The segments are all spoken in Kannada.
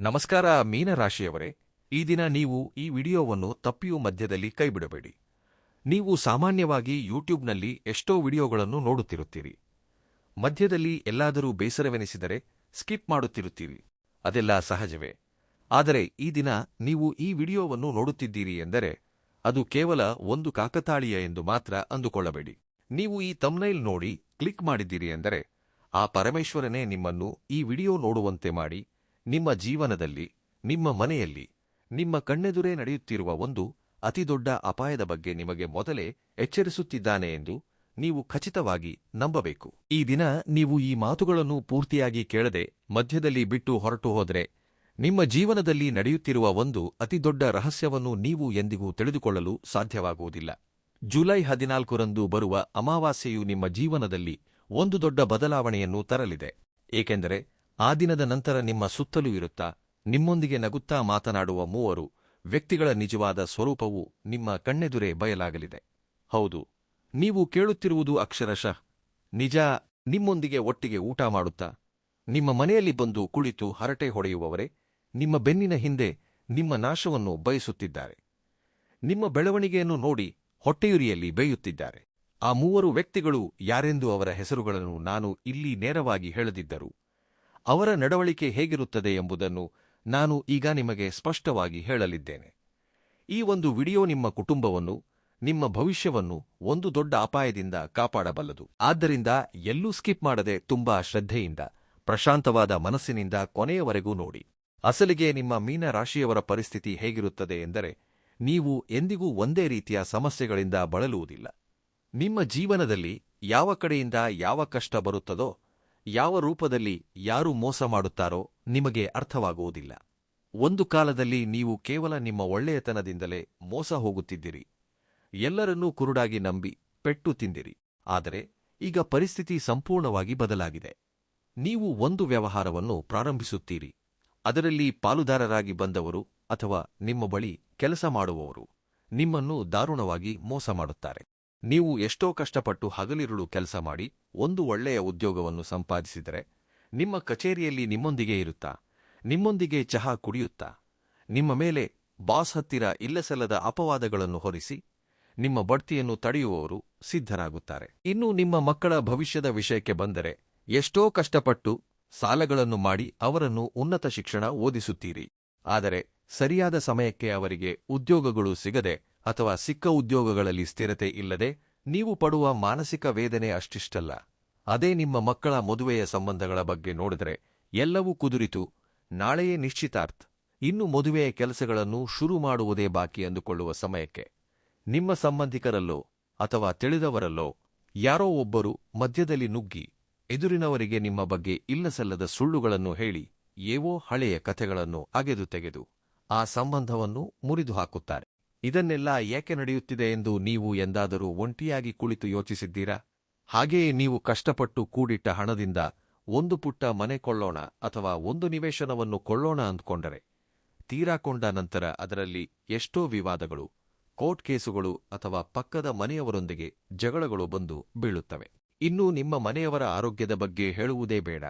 ನಮಸ್ಕಾರ ಮೀನರಾಶಿಯವರೇ. ಈ ದಿನ ನೀವು ಈ ವಿಡಿಯೋವನ್ನು ತಪ್ಪಿಯೂ ಮಧ್ಯದಲ್ಲಿ ಕೈಬಿಡಬೇಡಿ. ನೀವು ಸಾಮಾನ್ಯವಾಗಿ ಯೂಟ್ಯೂಬ್ನಲ್ಲಿ ಎಷ್ಟೋ ವಿಡಿಯೋಗಳನ್ನು ನೋಡುತ್ತಿರುತ್ತೀರಿ. ಮಧ್ಯದಲ್ಲಿ ಎಲ್ಲಾದರೂ ಬೇಸರವೆನಿಸಿದರೆ ಸ್ಕಿಪ್ ಮಾಡುತ್ತಿರುತ್ತೀರಿ. ಅದೆಲ್ಲ ಸಹಜವೇ. ಆದರೆ ಈ ದಿನ ನೀವು ಈ ವಿಡಿಯೋವನ್ನು ನೋಡುತ್ತಿದ್ದೀರಿ ಎಂದರೆ ಅದು ಕೇವಲ ಒಂದು ಕಾಕತಾಳೀಯ ಎಂದು ಮಾತ್ರ ಅಂದುಕೊಳ್ಳಬೇಡಿ. ನೀವು ಈ ಥಂಬ್ನೈಲ್ ನೋಡಿ ಕ್ಲಿಕ್ ಮಾಡಿದ್ದೀರಿ ಎಂದರೆ ಆ ಪರಮೇಶ್ವರನೇ ನಿಮ್ಮನ್ನು ಈ ವಿಡಿಯೋ ನೋಡುವಂತೆ ಮಾಡಿ ನಿಮ್ಮ ಜೀವನದಲ್ಲಿ, ನಿಮ್ಮ ಮನೆಯಲ್ಲಿ, ನಿಮ್ಮ ಕಣ್ಣೆದುರೇ ನಡೆಯುತ್ತಿರುವ ಒಂದು ಅತಿದೊಡ್ಡ ಅಪಾಯದ ಬಗ್ಗೆ ನಿಮಗೆ ಮೊದಲೇ ಎಚ್ಚರಿಸುತ್ತಿದ್ದಾನೆ ಎಂದು ನೀವು ಖಚಿತವಾಗಿ ನಂಬಬೇಕು. ಈ ದಿನ ನೀವು ಈ ಮಾತುಗಳನ್ನು ಪೂರ್ತಿಯಾಗಿ ಕೇಳದೆ ಮಧ್ಯದಲ್ಲಿ ಬಿಟ್ಟು ಹೊರಟು ಹೋದರೆ ನಿಮ್ಮ ಜೀವನದಲ್ಲಿ ನಡೆಯುತ್ತಿರುವ ಒಂದು ಅತಿದೊಡ್ಡ ರಹಸ್ಯವನ್ನು ನೀವು ಎಂದಿಗೂ ತಿಳಿದುಕೊಳ್ಳಲು ಸಾಧ್ಯವಾಗುವುದಿಲ್ಲ. ಜುಲೈ 14ರಂದು ಬರುವ ಅಮಾವಾಸ್ಯೆಯು ನಿಮ್ಮ ಜೀವನದಲ್ಲಿ ಒಂದು ದೊಡ್ಡ ಬದಲಾವಣೆಯನ್ನು ತರಲಿದೆ. ಏಕೆಂದರೆ ಆ ದಿನದ ನಂತರ ನಿಮ್ಮ ಸುತ್ತಲೂ ಇರುತ್ತಾ ನಿಮ್ಮೊಂದಿಗೆ ನಗುತ್ತಾ ಮಾತನಾಡುವ ಮೂವರು ವ್ಯಕ್ತಿಗಳ ನಿಜವಾದ ಸ್ವರೂಪವು ನಿಮ್ಮ ಕಣ್ಣೆದುರೇ ಬಯಲಾಗಲಿದೆ. ಹೌದು, ನೀವು ಕೇಳುತ್ತಿರುವುದು ಅಕ್ಷರಶಃ ನಿಜ. ನಿಮ್ಮೊಂದಿಗೆ ಒಟ್ಟಿಗೆ ಊಟ ಮಾಡುತ್ತಾ ನಿಮ್ಮ ಮನೆಯಲ್ಲಿ ಬಂದು ಕುಳಿತು ಹರಟೆ ಹೊಡೆಯುವವರೇ ನಿಮ್ಮ ಬೆನ್ನಿನ ಹಿಂದೆ ನಿಮ್ಮ ನಾಶವನ್ನು ಬಯಸುತ್ತಿದ್ದಾರೆ. ನಿಮ್ಮ ಬೆಳವಣಿಗೆಯನ್ನು ನೋಡಿ ಹೊಟ್ಟೆಯುರಿಯಲ್ಲಿ ಬೇಯುತ್ತಿದ್ದಾರೆ. ಆ ಮೂವರು ವ್ಯಕ್ತಿಗಳು ಯಾರೆಂದು ಅವರ ಹೆಸರುಗಳನ್ನು ನಾನು ಇಲ್ಲಿ ನೇರವಾಗಿ ಹೇಳದಿದ್ದರೂ ಅವರ ನಡವಳಿಕೆ ಹೇಗಿರುತ್ತದೆ ಎಂಬುದನ್ನು ನಾನು ಈಗ ನಿಮಗೆ ಸ್ಪಷ್ಟವಾಗಿ ಹೇಳಲಿದ್ದೇನೆ. ಈ ಒಂದು ವಿಡಿಯೋ ನಿಮ್ಮ ಕುಟುಂಬವನ್ನು, ನಿಮ್ಮ ಭವಿಷ್ಯವನ್ನು ಒಂದು ದೊಡ್ಡ ಅಪಾಯದಿಂದ ಕಾಪಾಡಬಲ್ಲದು. ಆದ್ದರಿಂದ ಎಲ್ಲೂ ಸ್ಕಿಪ್ ಮಾಡದೆ ತುಂಬಾ ಶ್ರದ್ಧೆಯಿಂದ, ಪ್ರಶಾಂತವಾದ ಮನಸ್ಸಿನಿಂದ ಕೊನೆಯವರೆಗೂ ನೋಡಿ. ಅಸಲಿಗೆ ನಿಮ್ಮ ಮೀನ ರಾಶಿಯವರ ಪರಿಸ್ಥಿತಿ ಹೇಗಿರುತ್ತದೆ ಎಂದರೆ ನೀವು ಎಂದಿಗೂ ಒಂದೇ ರೀತಿಯ ಸಮಸ್ಯೆಗಳಿಂದ ಬಳಲುವುದಿಲ್ಲ. ನಿಮ್ಮ ಜೀವನದಲ್ಲಿ ಯಾವ ಕಡೆಯಿಂದ ಯಾವ ಕಷ್ಟ ಬರುತ್ತದೋ, ಯಾವ ರೂಪದಲ್ಲಿ ಯಾರು ಮೋಸ ಮಾಡುತ್ತಾರೋ ನಿಮಗೆ ಅರ್ಥವಾಗುವುದಿಲ್ಲ. ಒಂದು ಕಾಲದಲ್ಲಿ ನೀವು ಕೇವಲ ನಿಮ್ಮ ಒಳ್ಳೆಯತನದಿಂದಲೇ ಮೋಸ ಹೋಗುತ್ತಿದ್ದಿರಿ. ಎಲ್ಲರನ್ನೂ ಕುರುಡಾಗಿ ನಂಬಿ ಪೆಟ್ಟು ತಿಂದಿರಿ. ಆದರೆ ಈಗ ಪರಿಸ್ಥಿತಿ ಸಂಪೂರ್ಣವಾಗಿ ಬದಲಾಗಿದೆ. ನೀವು ಒಂದು ವ್ಯವಹಾರವನ್ನು ಪ್ರಾರಂಭಿಸುತ್ತೀರಿ. ಅದರಲ್ಲಿ ಪಾಲುದಾರರಾಗಿ ಬಂದವರು ಅಥವಾ ನಿಮ್ಮ ಬಳಿ ಕೆಲಸ ಮಾಡುವವರು ನಿಮ್ಮನ್ನು ದಾರುಣವಾಗಿ ಮೋಸ ಮಾಡುತ್ತಾರೆ. ನೀವು ಎಷ್ಟೋ ಕಷ್ಟಪಟ್ಟು ಹಗಲಿರುಳು ಕೆಲಸ ಮಾಡಿ ಒಂದು ಒಳ್ಳೆಯ ಉದ್ಯೋಗವನ್ನು ಸಂಪಾದಿಸಿದರೆ ನಿಮ್ಮ ಕಚೇರಿಯಲ್ಲಿ ನಿಮ್ಮೊಂದಿಗೆ ಇರುತ್ತಾ, ನಿಮ್ಮೊಂದಿಗೆ ಚಹಾ ಕುಡಿಯುತ್ತಾ, ನಿಮ್ಮ ಮೇಲೆ ಬಾಸ್ ಹತ್ತಿರ ಇಲ್ಲಸಲ್ಲದ ಅಪವಾದಗಳನ್ನು ಹೊರಿಸಿ ನಿಮ್ಮ ಬಡ್ತಿಯನ್ನು ತಡೆಯುವವರು ಸಿದ್ಧರಾಗುತ್ತಾರೆ. ಇನ್ನು ನಿಮ್ಮ ಮಕ್ಕಳ ಭವಿಷ್ಯದ ವಿಷಯಕ್ಕೆ ಬಂದರೆ ಎಷ್ಟೋ ಕಷ್ಟಪಟ್ಟು ಸಾಲಗಳನ್ನು ಮಾಡಿ ಅವರನ್ನು ಉನ್ನತ ಶಿಕ್ಷಣ ಓದಿಸುತ್ತೀರಿ. ಆದರೆ ಸರಿಯಾದ ಸಮಯಕ್ಕೆ ಅವರಿಗೆ ಉದ್ಯೋಗಗಳು ಸಿಗದೆ ಅಥವಾ ಸಿಕ್ಕ ಉದ್ಯೋಗಗಳಲ್ಲಿ ಸ್ಥಿರತೆ ಇಲ್ಲದೆ ನೀವು ಪಡುವ ಮಾನಸಿಕ ವೇದನೆ ಅಷ್ಟಿಷ್ಟಲ್ಲ. ಅದೇ ನಿಮ್ಮ ಮಕ್ಕಳ ಮದುವೆಯ ಸಂಬಂಧಗಳ ಬಗ್ಗೆ ನೋಡಿದರೆ ಎಲ್ಲವೂ ಕುದುರಿತು, ನಾಳೆಯೇ ನಿಶ್ಚಿತಾರ್ಥ, ಇನ್ನು ಮದುವೆಯ ಕೆಲಸಗಳನ್ನು ಶುರು ಮಾಡುವುದೇ ಬಾಕಿ ಅಂದುಕೊಳ್ಳುವ ಸಮಯಕ್ಕೆ ನಿಮ್ಮ ಸಂಬಂಧಿಕರಲ್ಲೋ ಅಥವಾ ತಿಳಿದವರಲ್ಲೋ ಯಾರೋ ಒಬ್ಬರು ಮಧ್ಯದಲ್ಲಿ ನುಗ್ಗಿ ಎದುರಿನವರಿಗೆ ನಿಮ್ಮ ಬಗ್ಗೆ ಇಲ್ಲಸಲ್ಲದ ಸುಳ್ಳುಗಳನ್ನು ಹೇಳಿ ಏವೋ ಹಳೆಯ ಕಥೆಗಳನ್ನು ಅಗೆದು ತೆಗೆದು ಆ ಸಂಬಂಧವನ್ನು ಮುರಿದು ಹಾಕುತ್ತಾರೆ. ಇದನ್ನೆಲ್ಲ ಏಕೆ ನಡೆಯುತ್ತಿದೆ ಎಂದು ನೀವು ಎಂದಾದರೂ ಒಂಟಿಯಾಗಿ ಕುಳಿತು ಯೋಚಿಸಿದ್ದೀರಾ? ಹಾಗೆಯೇ ನೀವು ಕಷ್ಟಪಟ್ಟು ಕೂಡಿಟ್ಟ ಹಣದಿಂದ ಒಂದು ಪುಟ್ಟ ಮನೆ ಕೊಳ್ಳೋಣ ಅಥವಾ ಒಂದು ನಿವೇಶನವನ್ನು ಕೊಳ್ಳೋಣ ಅಂದ್ಕೊಂಡರೆ ತೀರಾ ಕೊಂಡ ನಂತರ ಅದರಲ್ಲಿ ಎಷ್ಟೋ ವಿವಾದಗಳು, ಕೋರ್ಟ್ ಕೇಸುಗಳು ಅಥವಾ ಪಕ್ಕದ ಮನೆಯವರೊಂದಿಗೆ ಜಗಳಗಳು ಬಂದು ಬೀಳುತ್ತವೆ. ಇನ್ನು ನಿಮ್ಮ ಮನೆಯವರ ಆರೋಗ್ಯದ ಬಗ್ಗೆ ಹೇಳುವುದೇ ಬೇಡ.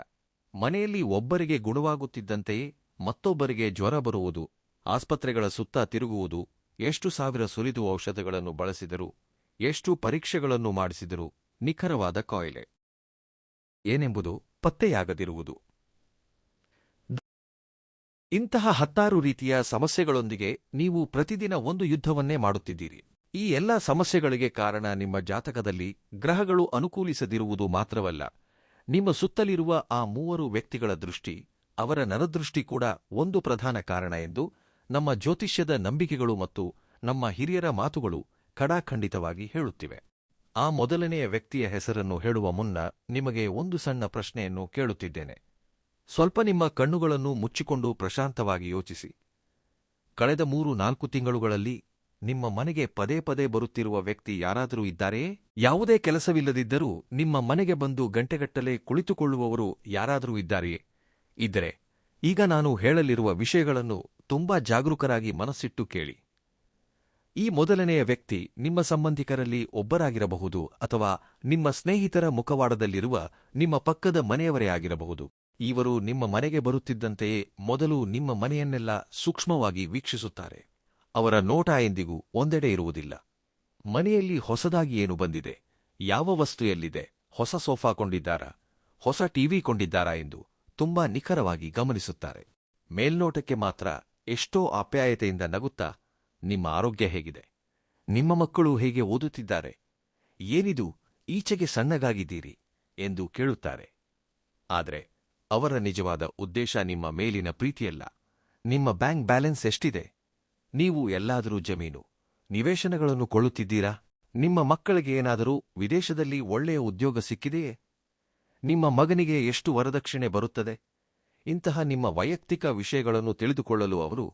ಮನೆಯಲ್ಲಿ ಒಬ್ಬರಿಗೆ ಗುಣವಾಗುತ್ತಿದ್ದಂತೆಯೇ ಮತ್ತೊಬ್ಬರಿಗೆ ಜ್ವರ ಬರುವುದು, ಆಸ್ಪತ್ರೆಗಳ ಸುತ್ತ ತಿರುಗುವುದು, ಎಷ್ಟು ಸಾವಿರ ಸುಲಿದು ಔಷಧಗಳನ್ನು ಬಳಸಿದರೂ, ಎಷ್ಟು ಪರೀಕ್ಷೆಗಳನ್ನು ಮಾಡಿಸಿದರೂ ನಿಖರವಾದ ಕಾಯಿಲೆ ಏನೆಂಬುದು ಪತ್ತೆಯಾಗದಿರುವುದು. ಇಂತಹ 10 ರೀತಿಯ ಸಮಸ್ಯೆಗಳೊಂದಿಗೆ ನೀವು ಪ್ರತಿದಿನ ಒಂದು ಯುದ್ಧವನ್ನೇ ಮಾಡುತ್ತಿದ್ದೀರಿ. ಈ ಎಲ್ಲ ಸಮಸ್ಯೆಗಳಿಗೆ ಕಾರಣ ನಿಮ್ಮ ಜಾತಕದಲ್ಲಿ ಗ್ರಹಗಳು ಅನುಕೂಲಿಸದಿರುವುದು ಮಾತ್ರವಲ್ಲ, ನಿಮ್ಮ ಸುತ್ತಲಿರುವ ಆ ಮೂವರು ವ್ಯಕ್ತಿಗಳ ದೃಷ್ಟಿ, ಅವರ ನರದೃಷ್ಟಿ ಕೂಡ ಒಂದು ಪ್ರಧಾನ ಕಾರಣ ಎಂದು ನಮ್ಮ ಜ್ಯೋತಿಷ್ಯದ ನಂಬಿಕೆಗಳು ಮತ್ತು ನಮ್ಮ ಹಿರಿಯರ ಮಾತುಗಳು ಖಡಾಖಂಡಿತವಾಗಿ ಹೇಳುತ್ತಿವೆ. ಆ ಮೊದಲನೆಯ ವ್ಯಕ್ತಿಯ ಹೆಸರನ್ನು ಹೇಳುವ ಮುನ್ನ ನಿಮಗೆ ಒಂದು ಸಣ್ಣ ಪ್ರಶ್ನೆಯನ್ನು ಕೇಳುತ್ತಿದ್ದೇನೆ. ಸ್ವಲ್ಪ ನಿಮ್ಮ ಕಣ್ಣುಗಳನ್ನು ಮುಚ್ಚಿಕೊಂಡು ಪ್ರಶಾಂತವಾಗಿ ಯೋಚಿಸಿ. ಕಳೆದ 3-4 ತಿಂಗಳುಗಳಲ್ಲಿ ನಿಮ್ಮ ಮನೆಗೆ ಪದೇ ಪದೇ ಬರುತ್ತಿರುವ ವ್ಯಕ್ತಿ ಯಾರಾದರೂ ಇದ್ದಾರೆಯೇ? ಯಾವುದೇ ಕೆಲಸವಿಲ್ಲದಿದ್ದರೂ ನಿಮ್ಮ ಮನೆಗೆ ಬಂದು ಗಂಟೆಗಟ್ಟಲೆ ಕುಳಿತುಕೊಳ್ಳುವವರು ಯಾರಾದರೂ ಇದ್ದಾರೆಯೇ? ಇದ್ದರೆ ಈಗ ನಾನು ಹೇಳಲಿರುವ ವಿಷಯಗಳನ್ನು ತುಂಬಾ ಜಾಗರೂಕರಾಗಿ ಮನಸ್ಸಿಟ್ಟು ಕೇಳಿ. ಈ ಮೊದಲನೆಯ ವ್ಯಕ್ತಿ ನಿಮ್ಮ ಸಂಬಂಧಿಕರಲ್ಲಿ ಒಬ್ಬರಾಗಿರಬಹುದು ಅಥವಾ ನಿಮ್ಮ ಸ್ನೇಹಿತರ ಮುಖವಾಡದಲ್ಲಿರುವ ನಿಮ್ಮ ಪಕ್ಕದ ಮನೆಯವರೇ ಆಗಿರಬಹುದು. ಇವರು ನಿಮ್ಮ ಮನೆಗೆ ಬರುತ್ತಿದ್ದಂತೆಯೇ ಮೊದಲು ನಿಮ್ಮ ಮನೆಯನ್ನೆಲ್ಲ ಸೂಕ್ಷ್ಮವಾಗಿ ವೀಕ್ಷಿಸುತ್ತಾರೆ. ಅವರ ನೋಟ ಎಂದಿಗೂ ಒಂದೆಡೆ ಇರುವುದಿಲ್ಲ. ಮನೆಯಲ್ಲಿ ಹೊಸದಾಗಿ ಏನು ಬಂದಿದೆ, ಯಾವ ವಸ್ತು ಎಲ್ಲಿದೆ, ಹೊಸ ಸೋಫಾ ಕೊಂಡಿದ್ದಾರಾ, ಹೊಸ ಟಿವಿ ಕೊಂಡಿದ್ದಾರಾ ಎಂದು ತುಂಬಾ ನಿಖರವಾಗಿ ಗಮನಿಸುತ್ತಾರೆ. ಮೇಲ್ನೋಟಕ್ಕೆ ಮಾತ್ರ ಎಷ್ಟೋ ಆಪ್ಯಾಯತೆಯಿಂದ ನಗುತ್ತಾ, ನಿಮ್ಮ ಆರೋಗ್ಯ ಹೇಗಿದೆ, ನಿಮ್ಮ ಮಕ್ಕಳು ಹೇಗೆ ಓದುತ್ತಿದ್ದಾರೆ, ಏನಿದು ಈಚೆಗೆ ಸಣ್ಣಗಾಗಿದ್ದೀರಿ ಎಂದು ಕೇಳುತ್ತಾರೆ. ಆದರೆ ಅವರ ನಿಜವಾದ ಉದ್ದೇಶ ನಿಮ್ಮ ಮೇಲಿನ ಪ್ರೀತಿಯಲ್ಲ. ನಿಮ್ಮ ಬ್ಯಾಂಕ್ ಬ್ಯಾಲೆನ್ಸ್ ಎಷ್ಟಿದೆ, ನೀವು ಎಲ್ಲಾದರೂ ಜಮೀನು ನಿವೇಶನಗಳನ್ನು ಕೊಳ್ಳುತ್ತಿದ್ದೀರಾ, ನಿಮ್ಮ ಮಕ್ಕಳಿಗೆ ಏನಾದರೂ ವಿದೇಶದಲ್ಲಿ ಒಳ್ಳೆಯ ಉದ್ಯೋಗ ಸಿಕ್ಕಿದೆಯೇ, ನಿಮ್ಮ ಮಗನಿಗೆ ಎಷ್ಟು ವರದಕ್ಷಿಣೆ ಬರುತ್ತದೆ, ಇಂತಹ ನಿಮ್ಮ ವೈಯಕ್ತಿಕ ವಿಷಯಗಳನ್ನು ತಿಳಿದುಕೊಳ್ಳಲು ಅವರು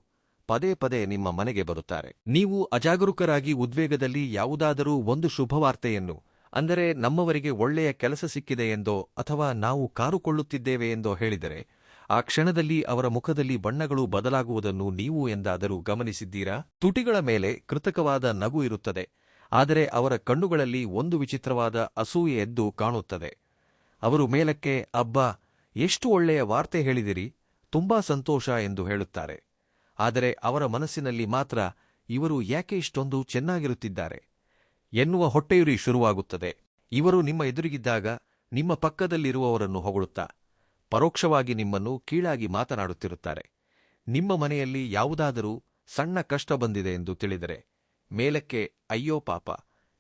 ಪದೇ ಪದೇ ನಿಮ್ಮ ಮನೆಗೆ ಬರುತ್ತಾರೆ. ನೀವು ಅಜಾಗರೂಕರಾಗಿ ಉದ್ವೇಗದಲ್ಲಿ ಯಾವುದಾದರೂ ಒಂದು ಶುಭವಾರ್ತೆಯನ್ನು, ಅಂದರೆ ನಮ್ಮವರಿಗೆ ಒಳ್ಳೆಯ ಕೆಲಸ ಸಿಕ್ಕಿದೆ ಎಂದೋ ಅಥವಾ ನಾವು ಕಾರು ಕೊಳ್ಳುತ್ತಿದ್ದೇವೆ ಎಂದೋ ಹೇಳಿದರೆ, ಆ ಕ್ಷಣದಲ್ಲಿ ಅವರ ಮುಖದಲ್ಲಿ ಬಣ್ಣಗಳು ಬದಲಾಗುವುದನ್ನು ನೀವು ಎಂದಾದರೂ ಗಮನಿಸಿದ್ದೀರಾ? ತುಟಿಗಳ ಮೇಲೆ ಕೃತಕವಾದ ನಗು ಇರುತ್ತದೆ, ಆದರೆ ಅವರ ಕಣ್ಣುಗಳಲ್ಲಿ ಒಂದು ವಿಚಿತ್ರವಾದ ಅಸೂಯೆ ಎದ್ದು ಕಾಣುತ್ತದೆ. ಅವರು ಮೇಲಕ್ಕೆ ಅಬ್ಬಾ, ಎಷ್ಟು ಒಳ್ಳೆಯ ವಾರ್ತೆ ಹೇಳಿದಿರಿ, ತುಂಬಾ ಸಂತೋಷ ಎಂದು ಹೇಳುತ್ತಾರೆ. ಆದರೆ ಅವರ ಮನಸ್ಸಿನಲ್ಲಿ ಮಾತ್ರ ಇವರು ಯಾಕೆ ಇಷ್ಟೊಂದು ಚೆನ್ನಾಗಿರುತ್ತಿದ್ದಾರೆ ಎನ್ನುವ ಹೊಟ್ಟೆಯುರಿ ಶುರುವಾಗುತ್ತದೆ. ಇವರು ನಿಮ್ಮ ಎದುರಿಗಿದ್ದಾಗ ನಿಮ್ಮ ಪಕ್ಕದಲ್ಲಿರುವವರನ್ನು ಹೊಗಳುತ್ತಾ ಪರೋಕ್ಷವಾಗಿ ನಿಮ್ಮನ್ನು ಕೀಳಾಗಿ ಮಾತನಾಡುತ್ತಿರುತ್ತಾರೆ. ನಿಮ್ಮ ಮನೆಯಲ್ಲಿ ಯಾವುದಾದರೂ ಸಣ್ಣ ಕಷ್ಟ ಬಂದಿದೆ ಎಂದು ತಿಳಿದರೆ ಮೇಲಕ್ಕೆ ಅಯ್ಯೋ ಪಾಪ,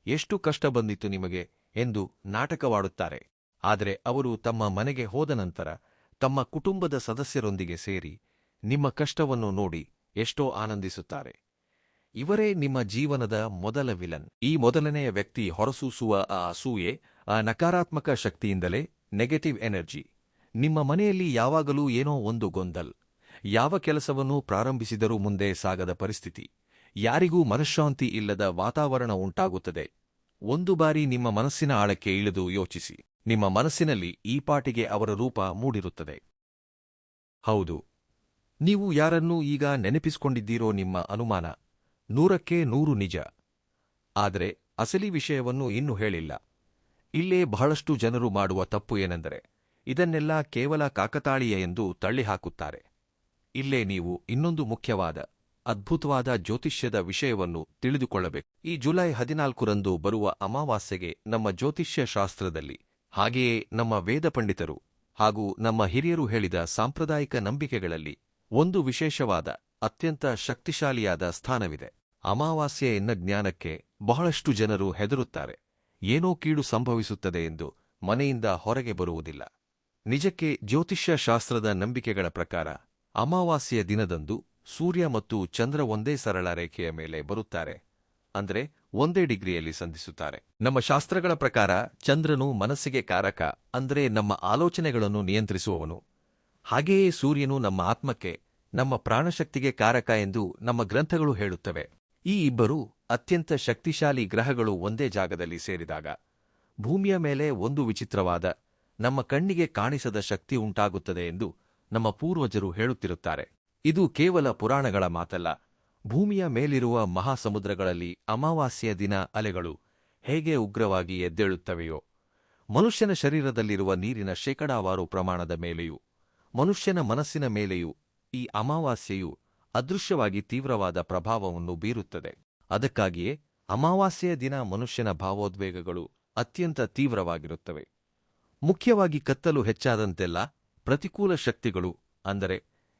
ಎಷ್ಟು ಕಷ್ಟ ಬಂದಿತ್ತು ನಿಮಗೆ ಎಂದು ನಾಟಕವಾಡುತ್ತಾರೆ. ಆದರೆ ಅವರು ತಮ್ಮ ಮನೆಗೆ ಹೋದ ನಂತರ ತಮ್ಮ ಕುಟುಂಬದ ಸದಸ್ಯರೊಂದಿಗೆ ಸೇರಿ ನಿಮ್ಮ ಕಷ್ಟವನ್ನು ನೋಡಿ ಎಷ್ಟೋ ಆನಂದಿಸುತ್ತಾರೆ. ಇವರೇ ನಿಮ್ಮ ಜೀವನದ ಮೊದಲ ವಿಲನ್. ಈ ಮೊದಲನೆಯ ವ್ಯಕ್ತಿ ಹೊರಸೂಸುವ ಆ ಅಸೂಯೆ, ಆ ನಕಾರಾತ್ಮಕ ಶಕ್ತಿಯಿಂದಲೇ ನೆಗೆಟಿವ್ ಎನರ್ಜಿ. ನಿಮ್ಮ ಮನೆಯಲ್ಲಿ ಯಾವಾಗಲೂ ಏನೋ ಒಂದು ಗೊಂದಲ್, ಯಾವ ಕೆಲಸವನ್ನು ಪ್ರಾರಂಭಿಸಿದರೂ ಮುಂದೆ ಸಾಗದ ಪರಿಸ್ಥಿತಿ, ಯಾರಿಗೂ ಮನಃಶಾಂತಿ ಇಲ್ಲದ ವಾತಾವರಣ ಉಂಟಾಗುತ್ತದೆ. ಒಂದು ಬಾರಿ ನಿಮ್ಮ ಮನಸ್ಸಿನ ಆಳಕ್ಕೆ ಇಳಿದು ಯೋಚಿಸಿ. ನಿಮ್ಮ ಮನಸ್ಸಿನಲ್ಲಿ ಈ ಪಾಟಿಗೆ ಅವರ ರೂಪ ಮೂಡಿರುತ್ತದೆ. ಹೌದು, ನೀವು ಯಾರನ್ನೂ ಈಗ ನೆನಪಿಸಿಕೊಂಡಿದ್ದೀರೋ ನಿಮ್ಮ ಅನುಮಾನ 100ಕ್ಕೆ 100 ನಿಜ. ಆದರೆ ಅಸಲಿ ವಿಷಯವನ್ನು ಇನ್ನೂ ಹೇಳಿಲ್ಲ. ಇಲ್ಲೇ ಬಹಳಷ್ಟು ಜನರು ಮಾಡುವ ತಪ್ಪು ಏನೆಂದರೆ ಇದನ್ನೆಲ್ಲ ಕೇವಲ ಕಾಕತಾಳೀಯ ಎಂದು ತಳ್ಳಿಹಾಕುತ್ತಾರೆ. ಇಲ್ಲೇ ನೀವು ಇನ್ನೊಂದು ಮುಖ್ಯವಾದ, ಅದ್ಭುತವಾದ ಜ್ಯೋತಿಷ್ಯದ ವಿಷಯವನ್ನು ತಿಳಿದುಕೊಳ್ಳಬೇಕು. ಈ ಜುಲೈ 14ರಂದು ಬರುವ ಅಮಾವಾಸ್ಯೆಗೆ ನಮ್ಮ ಜ್ಯೋತಿಷ್ಯ ಶಾಸ್ತ್ರದಲ್ಲಿ, ಹಾಗೆಯೇ ನಮ್ಮ ವೇದ ಪಂಡಿತರು ಹಾಗೂ ನಮ್ಮ ಹಿರಿಯರು ಹೇಳಿದ ಸಾಂಪ್ರದಾಯಿಕ ನಂಬಿಕೆಗಳಲ್ಲಿ ಒಂದು ವಿಶೇಷವಾದ, ಅತ್ಯಂತ ಶಕ್ತಿಶಾಲಿಯಾದ ಸ್ಥಾನವಿದೆ. ಅಮಾವಾಸ್ಯೆ ಎನ್ನ ಜ್ಞಾನಕ್ಕೆ ಬಹಳಷ್ಟು ಜನರು ಹೆದರುತ್ತಾರೆ. ಏನೋ ಕೀಡು ಸಂಭವಿಸುತ್ತದೆ ಎಂದು ಮನೆಯಿಂದ ಹೊರಗೆ ಬರುವುದಿಲ್ಲ. ನಿಜಕ್ಕೆ ಜ್ಯೋತಿಷ್ಯ ಶಾಸ್ತ್ರದ ನಂಬಿಕೆಗಳ ಪ್ರಕಾರ ಅಮಾವಾಸ್ಯೆಯ ದಿನದಂದು ಸೂರ್ಯ ಮತ್ತು ಚಂದ್ರ ಒಂದೇ ಸರಳ ರೇಖೆಯ ಮೇಲೆ ಬರುತ್ತಾರೆ, ಅಂದರೆ ಒಂದೇ ಡಿಗ್ರಿಯಲ್ಲಿ ಸಂಧಿಸುತ್ತಾರೆ. ನಮ್ಮ ಶಾಸ್ತ್ರಗಳ ಪ್ರಕಾರ ಚಂದ್ರನು ಮನಸ್ಸಿಗೆ ಕಾರಕ, ಅಂದರೆ ನಮ್ಮ ಆಲೋಚನೆಗಳನ್ನು ನಿಯಂತ್ರಿಸುವವನು. ಹಾಗೆಯೇ ಸೂರ್ಯನು ನಮ್ಮ ಆತ್ಮಕ್ಕೆ, ನಮ್ಮ ಪ್ರಾಣಶಕ್ತಿಗೆ ಕಾರಕ ಎಂದು ನಮ್ಮ ಗ್ರಂಥಗಳು ಹೇಳುತ್ತವೆ. ಈ ಇಬ್ಬರು ಅತ್ಯಂತ ಶಕ್ತಿಶಾಲಿ ಗ್ರಹಗಳು ಒಂದೇ ಜಾಗದಲ್ಲಿ ಸೇರಿದಾಗ ಭೂಮಿಯ ಮೇಲೆ ಒಂದು ವಿಚಿತ್ರವಾದ, ನಮ್ಮ ಕಣ್ಣಿಗೆ ಕಾಣಿಸದ ಶಕ್ತಿ ಉಂಟಾಗುತ್ತದೆ ಎಂದು ನಮ್ಮ ಪೂರ್ವಜರು ಹೇಳುತ್ತಿರುತ್ತಾರೆ. ಇದು ಕೇವಲ ಪುರಾಣಗಳ ಮಾತಲ್ಲ. ಭೂಮಿಯ ಮೇಲಿರುವ ಮಹಾಸಮುದ್ರಗಳಲ್ಲಿ ಅಮಾವಾಸ್ಯೆಯ ದಿನ ಅಲೆಗಳು ಹೇಗೆ ಉಗ್ರವಾಗಿ ಎದ್ದೇಳುತ್ತವೆಯೋ, ಮನುಷ್ಯನ ಶರೀರದಲ್ಲಿರುವ ನೀರಿನ ಶೇಕಡಾವಾರು ಪ್ರಮಾಣದ ಮೇಲೆಯೂ ಮನುಷ್ಯನ ಮನಸ್ಸಿನ ಮೇಲೆಯೂ ಈ ಅಮಾವಾಸ್ಯೆಯು ಅದೃಶ್ಯವಾಗಿ ತೀವ್ರವಾದ ಪ್ರಭಾವವನ್ನು ಬೀರುತ್ತದೆ. ಅದಕ್ಕಾಗಿಯೇ ಅಮಾವಾಸ್ಯೆಯ ದಿನ ಮನುಷ್ಯನ ಭಾವೋದ್ವೇಗಗಳು ಅತ್ಯಂತ ತೀವ್ರವಾಗಿರುತ್ತವೆ. ಮುಖ್ಯವಾಗಿ ಕತ್ತಲು ಹೆಚ್ಚಾದಂತೆಲ್ಲ ಪ್ರತಿಕೂಲ ಶಕ್ತಿಗಳು, ಅಂದರೆ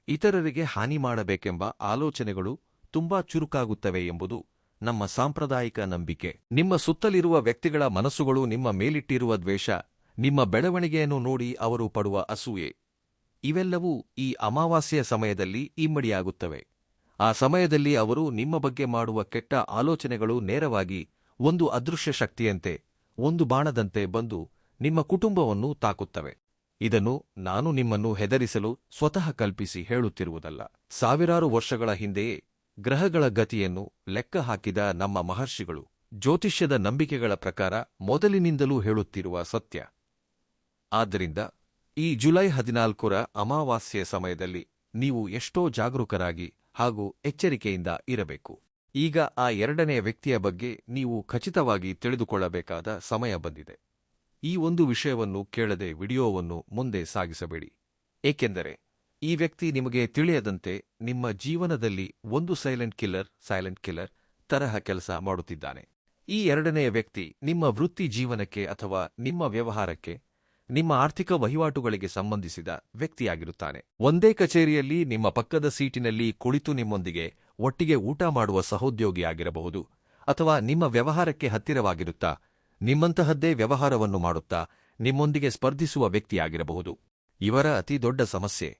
ಇತರರಿಗೆ ಹಾನಿ ಮಾಡಬೇಕೆಂಬ ಆಲೋಚನೆಗಳು ತುಂಬಾ ಚುರುಕಾಗುತ್ತವೆ ಎಂಬುದು ನಮ್ಮ ಸಾಂಪ್ರದಾಯಿಕ ನಂಬಿಕೆ. ನಿಮ್ಮ ಸುತ್ತಲಿರುವ ವ್ಯಕ್ತಿಗಳ ಮನಸ್ಸುಗಳು ನಿಮ್ಮ ಮೇಲಿಟ್ಟಿರುವ ದ್ವೇಷ, ನಿಮ್ಮ ಬೆಳವಣಿಗೆಯನ್ನು ನೋಡಿ ಅವರು ಪಡುವ ಅಸೂಯೆ, ಇವೆಲ್ಲವೂ ಈ ಅಮಾವಾಸ್ಯೆಯ ಸಮಯದಲ್ಲಿ ಇಮ್ಮಡಿಯಾಗುತ್ತವೆ. ಆ ಸಮಯದಲ್ಲಿ ಅವರು ನಿಮ್ಮ ಬಗ್ಗೆ ಮಾಡುವ ಕೆಟ್ಟ ಆಲೋಚನೆಗಳು ನೇರವಾಗಿ ಒಂದು ಅದೃಶ್ಯ ಶಕ್ತಿಯಂತೆ, ಒಂದು ಬಾಣದಂತೆ ಬಂದು ನಿಮ್ಮ ಕುಟುಂಬವನ್ನು ತಾಕುತ್ತವೆ. ಇದನ್ನು ನಾನು ನಿಮ್ಮನ್ನು ಹೆದರಿಸಲು ಸ್ವತಃ ಕಲ್ಪಿಸಿ ಹೇಳುತ್ತಿರುವುದಲ್ಲ. ಸಾವಿರಾರು ವರ್ಷಗಳ ಹಿಂದೆಯೇ ಗ್ರಹಗಳ ಗತಿಯನ್ನು ಲೆಕ್ಕ ಹಾಕಿದ ನಮ್ಮ ಮಹರ್ಷಿಗಳು ಜ್ಯೋತಿಷ್ಯದ ನಂಬಿಕೆಗಳ ಪ್ರಕಾರ ಮೊದಲಿನಿಂದಲೂ ಹೇಳುತ್ತಿರುವ ಸತ್ಯ. ಆದ್ದರಿಂದ ಈ ಜುಲೈ 14ರ ಅಮಾವಾಸ್ಯೆಯ ಸಮಯದಲ್ಲಿ ನೀವು ಎಷ್ಟೋ ಜಾಗರೂಕರಾಗಿ ಹಾಗೂ ಎಚ್ಚರಿಕೆಯಿಂದ ಇರಬೇಕು. ಈಗ ಆ ಎರಡನೆಯ ವ್ಯಕ್ತಿಯ ಬಗ್ಗೆ ನೀವು ಖಚಿತವಾಗಿ ತಿಳಿದುಕೊಳ್ಳಬೇಕಾದ ಸಮಯ ಬಂದಿದೆ. ಈ ಒಂದು ವಿಷಯವನ್ನು ಕೇಳದೆ ವಿಡಿಯೋವನ್ನು ಮುಂದೆ ಸಾಗಿಸಬೇಡಿ. ಏಕೆಂದರೆ ಈ ವ್ಯಕ್ತಿ ನಿಮಗೆ ತಿಳಿಯದಂತೆ ನಿಮ್ಮ ಜೀವನದಲ್ಲಿ ಒಂದು ಸೈಲೆಂಟ್ ಕಿಲ್ಲರ್ ತರಹ ಕೆಲಸ ಮಾಡುತ್ತಿದ್ದಾನೆ. ಈ ಎರಡನೆಯ ವ್ಯಕ್ತಿ ನಿಮ್ಮ ವೃತ್ತಿ ಜೀವನಕ್ಕೆ ಅಥವಾ ನಿಮ್ಮ ವ್ಯವಹಾರಕ್ಕೆ, ನಿಮ್ಮ ಆರ್ಥಿಕ ವಹಿವಾಟುಗಳಿಗೆ ಸಂಬಂಧಿಸಿದ ವ್ಯಕ್ತಿಯಾಗಿರುತ್ತಾನೆ. ಒಂದೇ ಕಚೇರಿಯಲ್ಲಿ ನಿಮ್ಮ ಪಕ್ಕದ ಸೀಟಿನಲ್ಲಿ ಕುಳಿತು ನಿಮ್ಮೊಂದಿಗೆ ಒಟ್ಟಿಗೆ ಊಟ ಮಾಡುವ ಸಹೋದ್ಯೋಗಿಯಾಗಿರಬಹುದು, ಅಥವಾ ನಿಮ್ಮ ವ್ಯವಹಾರಕ್ಕೆ ಹತ್ತಿರವಾಗಿರುತ್ತಾ ನಿಮ್ಮಂತಹದ್ದೇ ವ್ಯವಹಾರವನ್ನು ಮಾಡುತ್ತಾ ನಿಮ್ಮೊಂದಿಗೆ ಸ್ಪರ್ಧಿಸುವ ವ್ಯಕ್ತಿಯಾಗಿರಬಹುದು. ಇವರ ಅತಿ ದೊಡ್ಡ ಸಮಸ್ಯೆ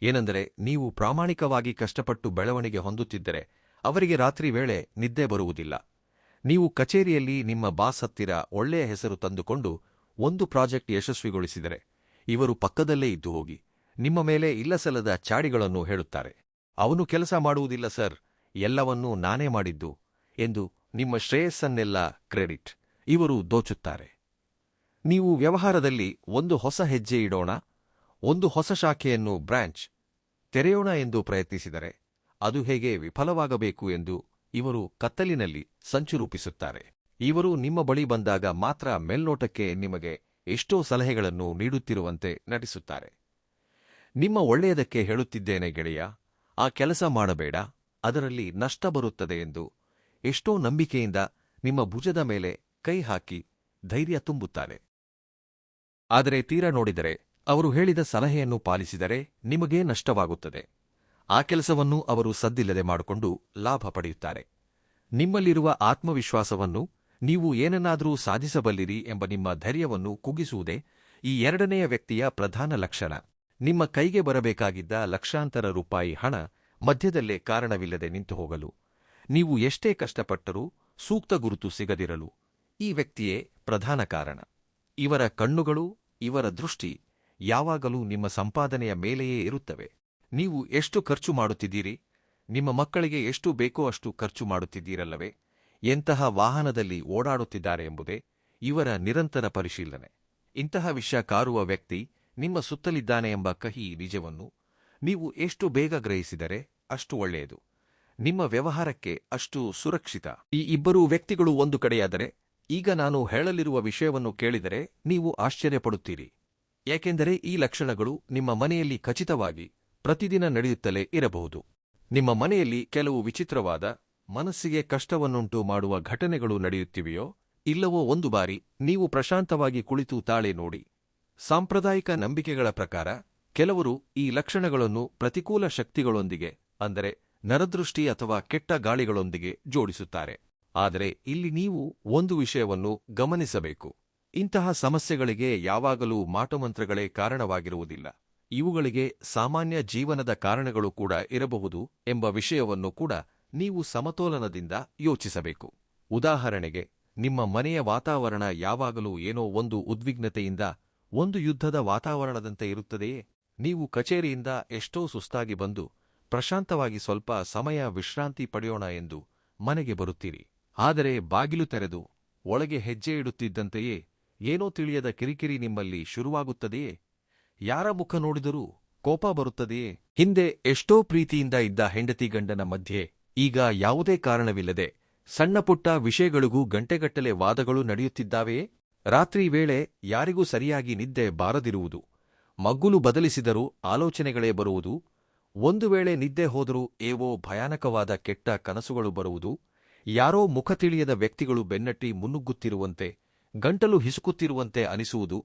ಏನೆಂದರೆ, ನೀವು ಪ್ರಾಮಾಣಿಕವಾಗಿ ಕಷ್ಟಪಟ್ಟು ಬೆಳವಣಿಗೆ ಹೊಂದುತ್ತಿದ್ದರೆ ಅವರಿಗೆ ರಾತ್ರಿ ವೇಳೆ ನಿದ್ದೆ ಬರುವುದಿಲ್ಲ. ನೀವು ಕಚೇರಿಯಲ್ಲಿ ನಿಮ್ಮ ಬಾಸ್ ಹತ್ತಿರ ಒಳ್ಳೆಯ ಹೆಸರು ತಂದುಕೊಂಡು ಒಂದು ಪ್ರಾಜೆಕ್ಟ್ ಯಶಸ್ವಿಗೊಳಿಸಿದರೆ ಇವರು ಪಕ್ಕದಲ್ಲೇ ಇದ್ದು ಹೋಗಿ ನಿಮ್ಮ ಮೇಲೆ ಇಲ್ಲಸಲ್ಲದ ಚಾಡಿಗಳನ್ನು ಹೇಳುತ್ತಾರೆ. ಅವನು ಕೆಲಸ ಮಾಡುವುದಿಲ್ಲ ಸರ್, ಎಲ್ಲವನ್ನೂ ನಾನೇ ಮಾಡಿದ್ದು ಎಂದು ನಿಮ್ಮ ಶ್ರೇಯಸ್ಸನ್ನೆಲ್ಲ ಕ್ರೆಡಿಟ್ ಇವರು ದೋಚುತ್ತಾರೆ. ನೀವು ವ್ಯವಹಾರದಲ್ಲಿ ಒಂದು ಹೊಸ ಹೆಜ್ಜೆ ಇಡೋಣ, ಒಂದು ಹೊಸ ಶಾಖೆಯನ್ನು ಬ್ರಾಂಚ್ ತೆರೆಯೋಣ ಎಂದು ಪ್ರಯತ್ನಿಸಿದರೆ ಅದು ಹೇಗೆ ವಿಫಲವಾಗಬೇಕು ಎಂದು ಇವರು ಕತ್ತಲಿನಲ್ಲಿ ಸಂಚು ರೂಪಿಸುತ್ತಾರೆ. ಇವರು ನಿಮ್ಮ ಬಳಿ ಬಂದಾಗ ಮಾತ್ರ ಮೇಲ್ನೋಟಕ್ಕೆ ನಿಮಗೆ ಎಷ್ಟೋ ಸಲಹೆಗಳನ್ನು ನೀಡುತ್ತಿರುವಂತೆ ನಟಿಸುತ್ತಾರೆ. ನಿಮ್ಮ ಒಳ್ಳೆಯದಕ್ಕೆ ಹೇಳುತ್ತಿದ್ದೇನೆ ಗೆಳೆಯ, ಆ ಕೆಲಸ ಮಾಡಬೇಡ, ಅದರಲ್ಲಿ ನಷ್ಟ ಬರುತ್ತದೆ ಎಂದು ಎಷ್ಟೋ ನಂಬಿಕೆಯಿಂದ ನಿಮ್ಮ ಭುಜದ ಮೇಲೆ ಕೈ ಹಾಕಿ ಧೈರ್ಯ ತುಂಬುತ್ತಾರೆ. ಆದರೆ ತೀರಾ ನೋಡಿದರೆ ಅವರು ಹೇಳಿದ ಸಲಹೆಯನ್ನು ಪಾಲಿಸಿದರೆ ನಿಮಗೇ ನಷ್ಟವಾಗುತ್ತದೆ. ಆ ಕೆಲಸವನ್ನು ಅವರು ಸದ್ದಿಲ್ಲದೆ ಮಾಡಿಕೊಂಡು ಲಾಭ ಪಡೆಯುತ್ತಾರೆ. ನಿಮ್ಮಲ್ಲಿರುವ ಆತ್ಮವಿಶ್ವಾಸವನ್ನು, ನೀವು ಏನನ್ನಾದರೂ ಸಾಧಿಸಬಲ್ಲಿರಿ ಎಂಬ ನಿಮ್ಮ ಧೈರ್ಯವನ್ನು ಕುಗ್ಗಿಸುವುದೇ ಈ ಎರಡನೆಯ ವ್ಯಕ್ತಿಯ ಪ್ರಧಾನ ಲಕ್ಷಣ. ನಿಮ್ಮ ಕೈಗೆ ಬರಬೇಕಾಗಿದ್ದ ಲಕ್ಷಾಂತರ ರೂಪಾಯಿ ಹಣ ಮಧ್ಯದಲ್ಲೇ ಕಾರಣವಿಲ್ಲದೆ ನಿಂತು ಹೋಗಲು, ನೀವು ಎಷ್ಟೇ ಕಷ್ಟಪಟ್ಟರೂ ಸೂಕ್ತ ಗುರುತು ಸಿಗದಿರಲು ಈ ವ್ಯಕ್ತಿಯೇ ಪ್ರಧಾನ ಕಾರಣ. ಇವರ ಕಣ್ಣುಗಳು, ಇವರ ದೃಷ್ಟಿ ಯಾವಾಗಲೂ ನಿಮ್ಮ ಸಂಪಾದನೆಯ ಮೇಲೆಯೇ ಇರುತ್ತವೆ. ನೀವು ಎಷ್ಟು ಖರ್ಚು ಮಾಡುತ್ತಿದ್ದೀರಿ, ನಿಮ್ಮ ಮಕ್ಕಳಿಗೆ ಎಷ್ಟು ಬೇಕೋ ಅಷ್ಟು ಖರ್ಚು ಮಾಡುತ್ತಿದ್ದೀರಲ್ಲವೇ, ಎಂತಹ ವಾಹನದಲ್ಲಿ ಓಡಾಡುತ್ತಿದ್ದಾರೆ ಎಂಬುದೇ ಇವರ ನಿರಂತರ ಪರಿಶೀಲನೆ. ಇಂತಹ ವಿಷಯ ಕಾರುವ ವ್ಯಕ್ತಿ ನಿಮ್ಮ ಸುತ್ತಲಿದ್ದಾನೆ ಎಂಬ ಕಹಿ ನಿಜವನ್ನು ನೀವು ಎಷ್ಟು ಬೇಗ ಗ್ರಹಿಸಿದರೆ ಅಷ್ಟು ಒಳ್ಳೆಯದು. ನಿಮ್ಮ ವ್ಯವಹಾರಕ್ಕೆ ಅಷ್ಟು ಸುರಕ್ಷಿತ. ಈ ಇಬ್ಬರೂ ವ್ಯಕ್ತಿಗಳು ಒಂದು ಕಡೆಯಾದರೆ, ಈಗ ನಾನು ಹೇಳಲಿರುವ ವಿಷಯವನ್ನು ಕೇಳಿದರೆ ನೀವು ಆಶ್ಚರ್ಯಪಡುತ್ತೀರಿ. ಏಕೆಂದರೆ ಈ ಲಕ್ಷಣಗಳು ನಿಮ್ಮ ಮನೆಯಲ್ಲಿ ಖಚಿತವಾಗಿ ಪ್ರತಿದಿನ ನಡೆಯುತ್ತಲೇ ಇರಬಹುದು. ನಿಮ್ಮ ಮನೆಯಲ್ಲಿ ಕೆಲವು ವಿಚಿತ್ರವಾದ, ಮನಸ್ಸಿಗೆ ಕಷ್ಟವನ್ನುಂಟು ಮಾಡುವ ಘಟನೆಗಳು ನಡೆಯುತ್ತಿವೆಯೋ ಇಲ್ಲವೋ ಒಂದು ಬಾರಿ ನೀವು ಪ್ರಶಾಂತವಾಗಿ ಕುಳಿತು ತಾಳೆ ನೋಡಿ. ಸಾಂಪ್ರದಾಯಿಕ ನಂಬಿಕೆಗಳ ಪ್ರಕಾರ ಕೆಲವರು ಈ ಲಕ್ಷಣಗಳನ್ನು ಪ್ರತಿಕೂಲ ಶಕ್ತಿಗಳೊಂದಿಗೆ, ಅಂದರೆ ನರದೃಷ್ಟಿ ಅಥವಾ ಕೆಟ್ಟ ಗಾಳಿಗಳೊಂದಿಗೆ ಜೋಡಿಸುತ್ತಾರೆ. ಆದರೆ ಇಲ್ಲಿ ನೀವು ಒಂದು ವಿಷಯವನ್ನು ಗಮನಿಸಬೇಕು. ಇಂತಹ ಸಮಸ್ಯೆಗಳಿಗೆ ಯಾವಾಗಲೂ ಮಾಟಮಂತ್ರಗಳೇ ಕಾರಣವಾಗಿರುವುದಿಲ್ಲ. ಇವುಗಳಿಗೆ ಸಾಮಾನ್ಯ ಜೀವನದ ಕಾರಣಗಳು ಕೂಡ ಇರಬಹುದು ಎಂಬ ವಿಷಯವನ್ನು ಕೂಡ ನೀವು ಸಮತೋಲನದಿಂದ ಯೋಚಿಸಬೇಕು. ಉದಾಹರಣೆಗೆ, ನಿಮ್ಮ ಮನೆಯ ವಾತಾವರಣ ಯಾವಾಗಲೂ ಏನೋ ಒಂದು ಉದ್ವಿಗ್ನತೆಯಿಂದ, ಒಂದು ಯುದ್ಧದ ವಾತಾವರಣದಂತೆ ಇರುತ್ತದೆಯೇ? ನೀವು ಕಚೇರಿಯಿಂದ ಎಷ್ಟೋ ಸುಸ್ತಾಗಿ ಬಂದು ಪ್ರಶಾಂತವಾಗಿ ಸ್ವಲ್ಪ ಸಮಯ ವಿಶ್ರಾಂತಿ ಪಡೆಯೋಣ ಎಂದು ಮನೆಗೆ ಬರುತ್ತೀರಿ. ಆದರೆ ಬಾಗಿಲು ತೆರೆದು ಒಳಗೆ ಹೆಜ್ಜೆ ಇಡುತ್ತಿದ್ದಂತೆಯೇ ಏನೋ ತಿಳಿಯದ ಕಿರಿಕಿರಿ ನಿಮ್ಮಲ್ಲಿ ಶುರುವಾಗುತ್ತದೆಯೇ? ಯಾರ ಮುಖ ನೋಡಿದರೂ ಕೋಪ ಬರುತ್ತದೆಯೇ? ಹಿಂದೆ ಎಷ್ಟೋ ಪ್ರೀತಿಯಿಂದ ಇದ್ದ ಹೆಂಡತಿ ಗಂಡನ ಮಧ್ಯೆ ಈಗ ಯಾವುದೇ ಕಾರಣವಿಲ್ಲದೆ ಸಣ್ಣಪುಟ್ಟ ವಿಷಯಗಳಿಗೂ ಗಂಟೆಗಟ್ಟಲೆ ವಾದಗಳು ನಡೆಯುತ್ತಿದ್ದಾವೆಯೇ? ರಾತ್ರಿ ವೇಳೆ ಯಾರಿಗೂ ಸರಿಯಾಗಿ ನಿದ್ದೆ ಬಾರದಿರುವುದು, ಮಗ್ಗುಲು ಬದಲಿಸಿದರೂ ಆಲೋಚನೆಗಳೇ ಬರುವುದು, ಒಂದು ವೇಳೆ ನಿದ್ದೆ ಹೋದರೂ ಏವೋ ಭಯಾನಕವಾದ ಕೆಟ್ಟ ಕನಸುಗಳು ಬರುವುದು, ಯಾರೋ ಮುಖ ತಿಳಿಯದ ವ್ಯಕ್ತಿಗಳು ಬೆನ್ನಟ್ಟಿ ಮುನ್ನುಗ್ಗುತ್ತಿರುವಂತೆ, ಗಂಟಲು ಹಿಸುಕುತ್ತಿರುವಂತೆ ಅನಿಸುವುದು,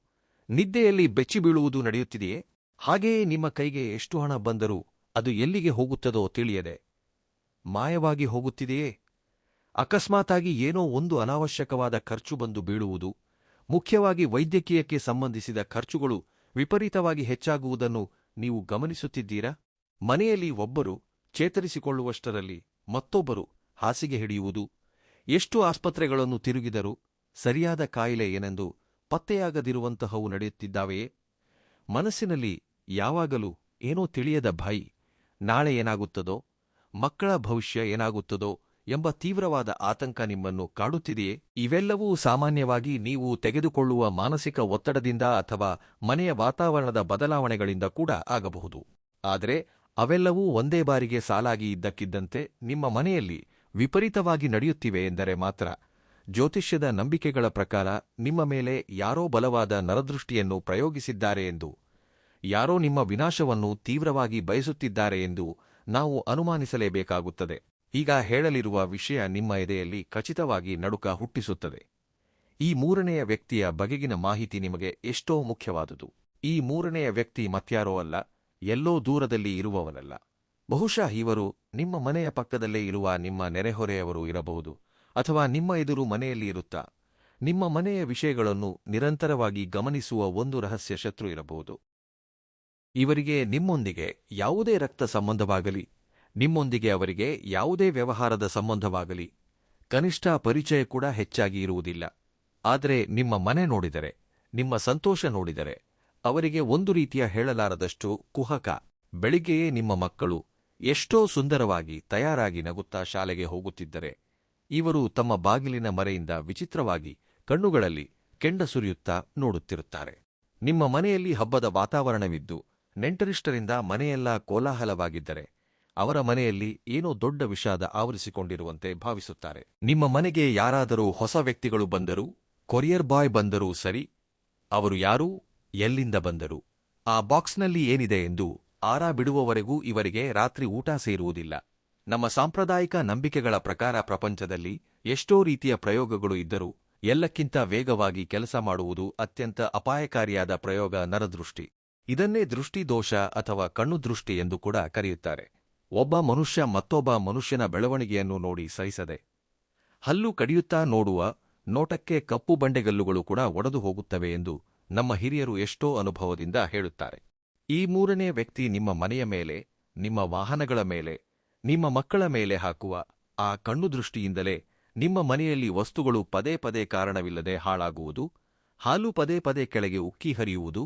ನಿದ್ದೆಯಲ್ಲಿ ಬೆಚ್ಚಿಬೀಳುವುದು ನಡೆಯುತ್ತಿದೆಯೇ? ಹಾಗೆಯೇ ನಿಮ್ಮ ಕೈಗೆ ಎಷ್ಟು ಹಣ ಬಂದರೂ ಅದು ಎಲ್ಲಿಗೆ ಹೋಗುತ್ತದೋ ತಿಳಿಯದೆ ಮಾಯವಾಗಿ ಹೋಗುತ್ತಿದೆಯೇ? ಅಕಸ್ಮಾತಾಗಿ ಏನೋ ಒಂದು ಅನಾವಶ್ಯಕವಾದ ಖರ್ಚು ಬಂದು ಬೀಳುವುದು, ಮುಖ್ಯವಾಗಿ ವೈದ್ಯಕೀಯಕ್ಕೆ ಸಂಬಂಧಿಸಿದ ಖರ್ಚುಗಳು ವಿಪರೀತವಾಗಿ ಹೆಚ್ಚಾಗುವುದನ್ನು ನೀವು ಗಮನಿಸುತ್ತಿದ್ದೀರಾ? ಮನೆಯಲ್ಲಿ ಒಬ್ಬರು ಚೇತರಿಸಿಕೊಳ್ಳುವಷ್ಟರಲ್ಲಿ ಮತ್ತೊಬ್ಬರು ಹಾಸಿಗೆ ಹಿಡಿಯುವುದು, ಎಷ್ಟು ಆಸ್ಪತ್ರೆಗಳನ್ನು ತಿರುಗಿದರೂ ಸರಿಯಾದ ಕಾಯಿಲೆ ಏನೆಂದು ಪತ್ತೆಯಾಗದಿರುವಂತಹವು ನಡೆಯುತ್ತಿದ್ದಾವೆಯೇ? ಮನಸ್ಸಿನಲ್ಲಿ ಯಾವಾಗಲೂ ಏನೋ ತಿಳಿಯದ ಭಯ, ನಾಳೆ ಏನಾಗುತ್ತದೋ, ಮಕ್ಕಳ ಭವಿಷ್ಯ ಏನಾಗುತ್ತದೋ ಎಂಬ ತೀವ್ರವಾದ ಆತಂಕ ನಿಮ್ಮನ್ನು ಕಾಡುತ್ತಿದೆಯೇ? ಇವೆಲ್ಲವೂ ಸಾಮಾನ್ಯವಾಗಿ ನೀವು ತೆಗೆದುಕೊಳ್ಳುವ ಮಾನಸಿಕ ಒತ್ತಡದಿಂದ ಅಥವಾ ಮನೆಯ ವಾತಾವರಣದ ಬದಲಾವಣೆಗಳಿಂದ ಕೂಡ ಆಗಬಹುದು. ಆದರೆ ಅವೆಲ್ಲವೂ ಒಂದೇ ಬಾರಿಗೆ ಸಾಲಾಗಿ ಇದ್ದಕ್ಕಿದ್ದಂತೆ ನಿಮ್ಮ ಮನೆಯಲ್ಲಿ ವಿಪರೀತವಾಗಿ ನಡೆಯುತ್ತಿವೆ ಎಂದರೆ ಮಾತ್ರ ಜ್ಯೋತಿಷ್ಯದ ನಂಬಿಕೆಗಳ ಪ್ರಕಾರ ನಿಮ್ಮ ಮೇಲೆ ಯಾರೋ ಬಲವಾದ ನರದೃಷ್ಟಿಯನ್ನು ಪ್ರಯೋಗಿಸಿದ್ದಾರೆ ಎಂದು ಯಾರೋ ನಿಮ್ಮ ವಿನಾಶವನ್ನು ತೀವ್ರವಾಗಿ ಬಯಸುತ್ತಿದ್ದಾರೆ ಎಂದು ನಾವು ಅನುಮಾನಿಸಲೇಬೇಕಾಗುತ್ತದೆ. ಈಗ ಹೇಳಲಿರುವ ವಿಷಯ ನಿಮ್ಮ ಎದೆಯಲ್ಲಿ ಖಚಿತವಾಗಿ ನಡುಕ ಹುಟ್ಟಿಸುತ್ತದೆ. ಈ ಮೂರನೆಯ ವ್ಯಕ್ತಿಯ ಬಗೆಗಿನ ಮಾಹಿತಿ ನಿಮಗೆ ಎಷ್ಟೋ ಮುಖ್ಯವಾದುದು. ಈ ಮೂರನೆಯ ವ್ಯಕ್ತಿ ಮತ್ಯಾರೋ ಅಲ್ಲ, ಎಲ್ಲೋ ದೂರದಲ್ಲಿ ಇರುವವನಲ್ಲ. ಬಹುಶಃ ಇವರು ನಿಮ್ಮ ಮನೆಯ ಪಕ್ಕದಲ್ಲೇ ಇರುವ ನಿಮ್ಮ ನೆರೆಹೊರೆಯವರು ಇರಬಹುದು, ಅಥವಾ ನಿಮ್ಮ ಎದುರು ಮನೆಯಲ್ಲಿ ಇರುತ್ತಾ ನಿಮ್ಮ ಮನೆಯ ವಿಷಯಗಳನ್ನು ನಿರಂತರವಾಗಿ ಗಮನಿಸುವ ಒಂದು ರಹಸ್ಯ ಶತ್ರು ಇರಬಹುದು. ಇವರಿಗೆ ನಿಮ್ಮೊಂದಿಗೆ ಯಾವುದೇ ರಕ್ತ ಸಂಬಂಧವಾಗಲಿ, ನಿಮ್ಮೊಂದಿಗೆ ಅವರಿಗೆ ಯಾವುದೇ ವ್ಯವಹಾರದ ಸಂಬಂಧವಾಗಲಿ, ಕನಿಷ್ಠ ಪರಿಚಯ ಕೂಡ ಹೆಚ್ಚಾಗಿ ಇರುವುದಿಲ್ಲ. ಆದರೆ ನಿಮ್ಮ ಮನೆ ನೋಡಿದರೆ, ನಿಮ್ಮ ಸಂತೋಷ ನೋಡಿದರೆ ಅವರಿಗೆ ಒಂದು ರೀತಿಯ ಹೇಳಲಾರದಷ್ಟು ಕುಹಕ. ಬೆಳಿಗ್ಗೆಯೇ ನಿಮ್ಮ ಮಕ್ಕಳು ಎಷ್ಟೋ ಸುಂದರವಾಗಿ ತಯಾರಾಗಿ ನಗುತ್ತಾ ಶಾಲೆಗೆ ಹೋಗುತ್ತಿದ್ದರೆ, ಇವರು ತಮ್ಮ ಬಾಗಿಲಿನ ಮರೆಯಿಂದ ವಿಚಿತ್ರವಾಗಿ ಕಣ್ಣುಗಳಲ್ಲಿ ಕೆಂಡ ಸುರಿಯುತ್ತಾ ನೋಡುತ್ತಿರುತ್ತಾರೆ. ನಿಮ್ಮ ಮನೆಯಲ್ಲಿ ಹಬ್ಬದ ವಾತಾವರಣವಿದ್ದು ನೆಂಟರಿಷ್ಟರಿಂದ ಮನೆಯೆಲ್ಲ ಕೋಲಾಹಲವಾಗಿದ್ದರೆ, ಅವರ ಮನೆಯಲ್ಲಿ ಏನೋ ದೊಡ್ಡ ವಿಷಾದ ಆವರಿಸಿಕೊಂಡಿರುವಂತೆ ಭಾವಿಸುತ್ತಾರೆ. ನಿಮ್ಮ ಮನೆಗೆ ಯಾರಾದರೂ ಹೊಸ ವ್ಯಕ್ತಿಗಳು ಬಂದರೂ, ಕೊರಿಯರ್ ಬಾಯ್ ಬಂದರೂ ಸರಿ, ಅವರು ಯಾರು, ಎಲ್ಲಿಂದ ಬಂದರು, ಆ ಬಾಕ್ಸ್ನಲ್ಲಿ ಏನಿದೆ ಎಂದು ಆರಾ ಬಿಡುವವರೆಗೂ ಇವರಿಗೆ ರಾತ್ರಿ ಊಟ ಸೇರುವುದಿಲ್ಲ. ನಮ್ಮ ಸಾಂಪ್ರದಾಯಿಕ ನಂಬಿಕೆಗಳ ಪ್ರಕಾರ ಪ್ರಪಂಚದಲ್ಲಿ ಎಷ್ಟೋ ರೀತಿಯ ಪ್ರಯೋಗಗಳು ಇದ್ದರೂ ಎಲ್ಲಕ್ಕಿಂತ ವೇಗವಾಗಿ ಕೆಲಸ ಮಾಡುವುದು ಅತ್ಯಂತ ಅಪಾಯಕಾರಿಯಾದ ಪ್ರಯೋಗ ನರದೃಷ್ಟಿ. ಇದನ್ನೇ ದೃಷ್ಟಿದೋಷ ಅಥವಾ ಕಣ್ಣು ದೃಷ್ಟಿ ಎಂದು ಕೂಡ ಕರೆಯುತ್ತಾರೆ. ಒಬ್ಬ ಮನುಷ್ಯ ಮತ್ತೊಬ್ಬ ಮನುಷ್ಯನ ಬೆಳವಣಿಗೆಯನ್ನು ನೋಡಿ ಸಹಿಸದೆ ಹಲ್ಲು ಕಡಿಯುತ್ತಾ ನೋಡುವ ನೋಟಕ್ಕೆ ಕಪ್ಪು ಬಂಡೆಗಲ್ಲುಗಳು ಕೂಡ ಒಡೆದು ಹೋಗುತ್ತವೆ ಎಂದು ನಮ್ಮ ಹಿರಿಯರು ಎಷ್ಟೋ ಅನುಭವದಿಂದ ಹೇಳುತ್ತಾರೆ. ಈ ಮೂರನೇ ವ್ಯಕ್ತಿ ನಿಮ್ಮ ಮನೆಯ ಮೇಲೆ, ನಿಮ್ಮ ವಾಹನಗಳ ಮೇಲೆ, ನಿಮ್ಮ ಮಕ್ಕಳ ಮೇಲೆ ಹಾಕುವ ಆ ಕಣ್ಣು ದೃಷ್ಟಿಯಿಂದಲೇ ನಿಮ್ಮ ಮನೆಯಲ್ಲಿ ವಸ್ತುಗಳು ಪದೇ ಪದೇ ಕಾರಣವಿಲ್ಲದೆ ಹಾಳಾಗುವುದು, ಹಾಲು ಪದೇ ಪದೇ ಕೆಳಗೆ ಉಕ್ಕಿ ಹರಿಯುವುದು,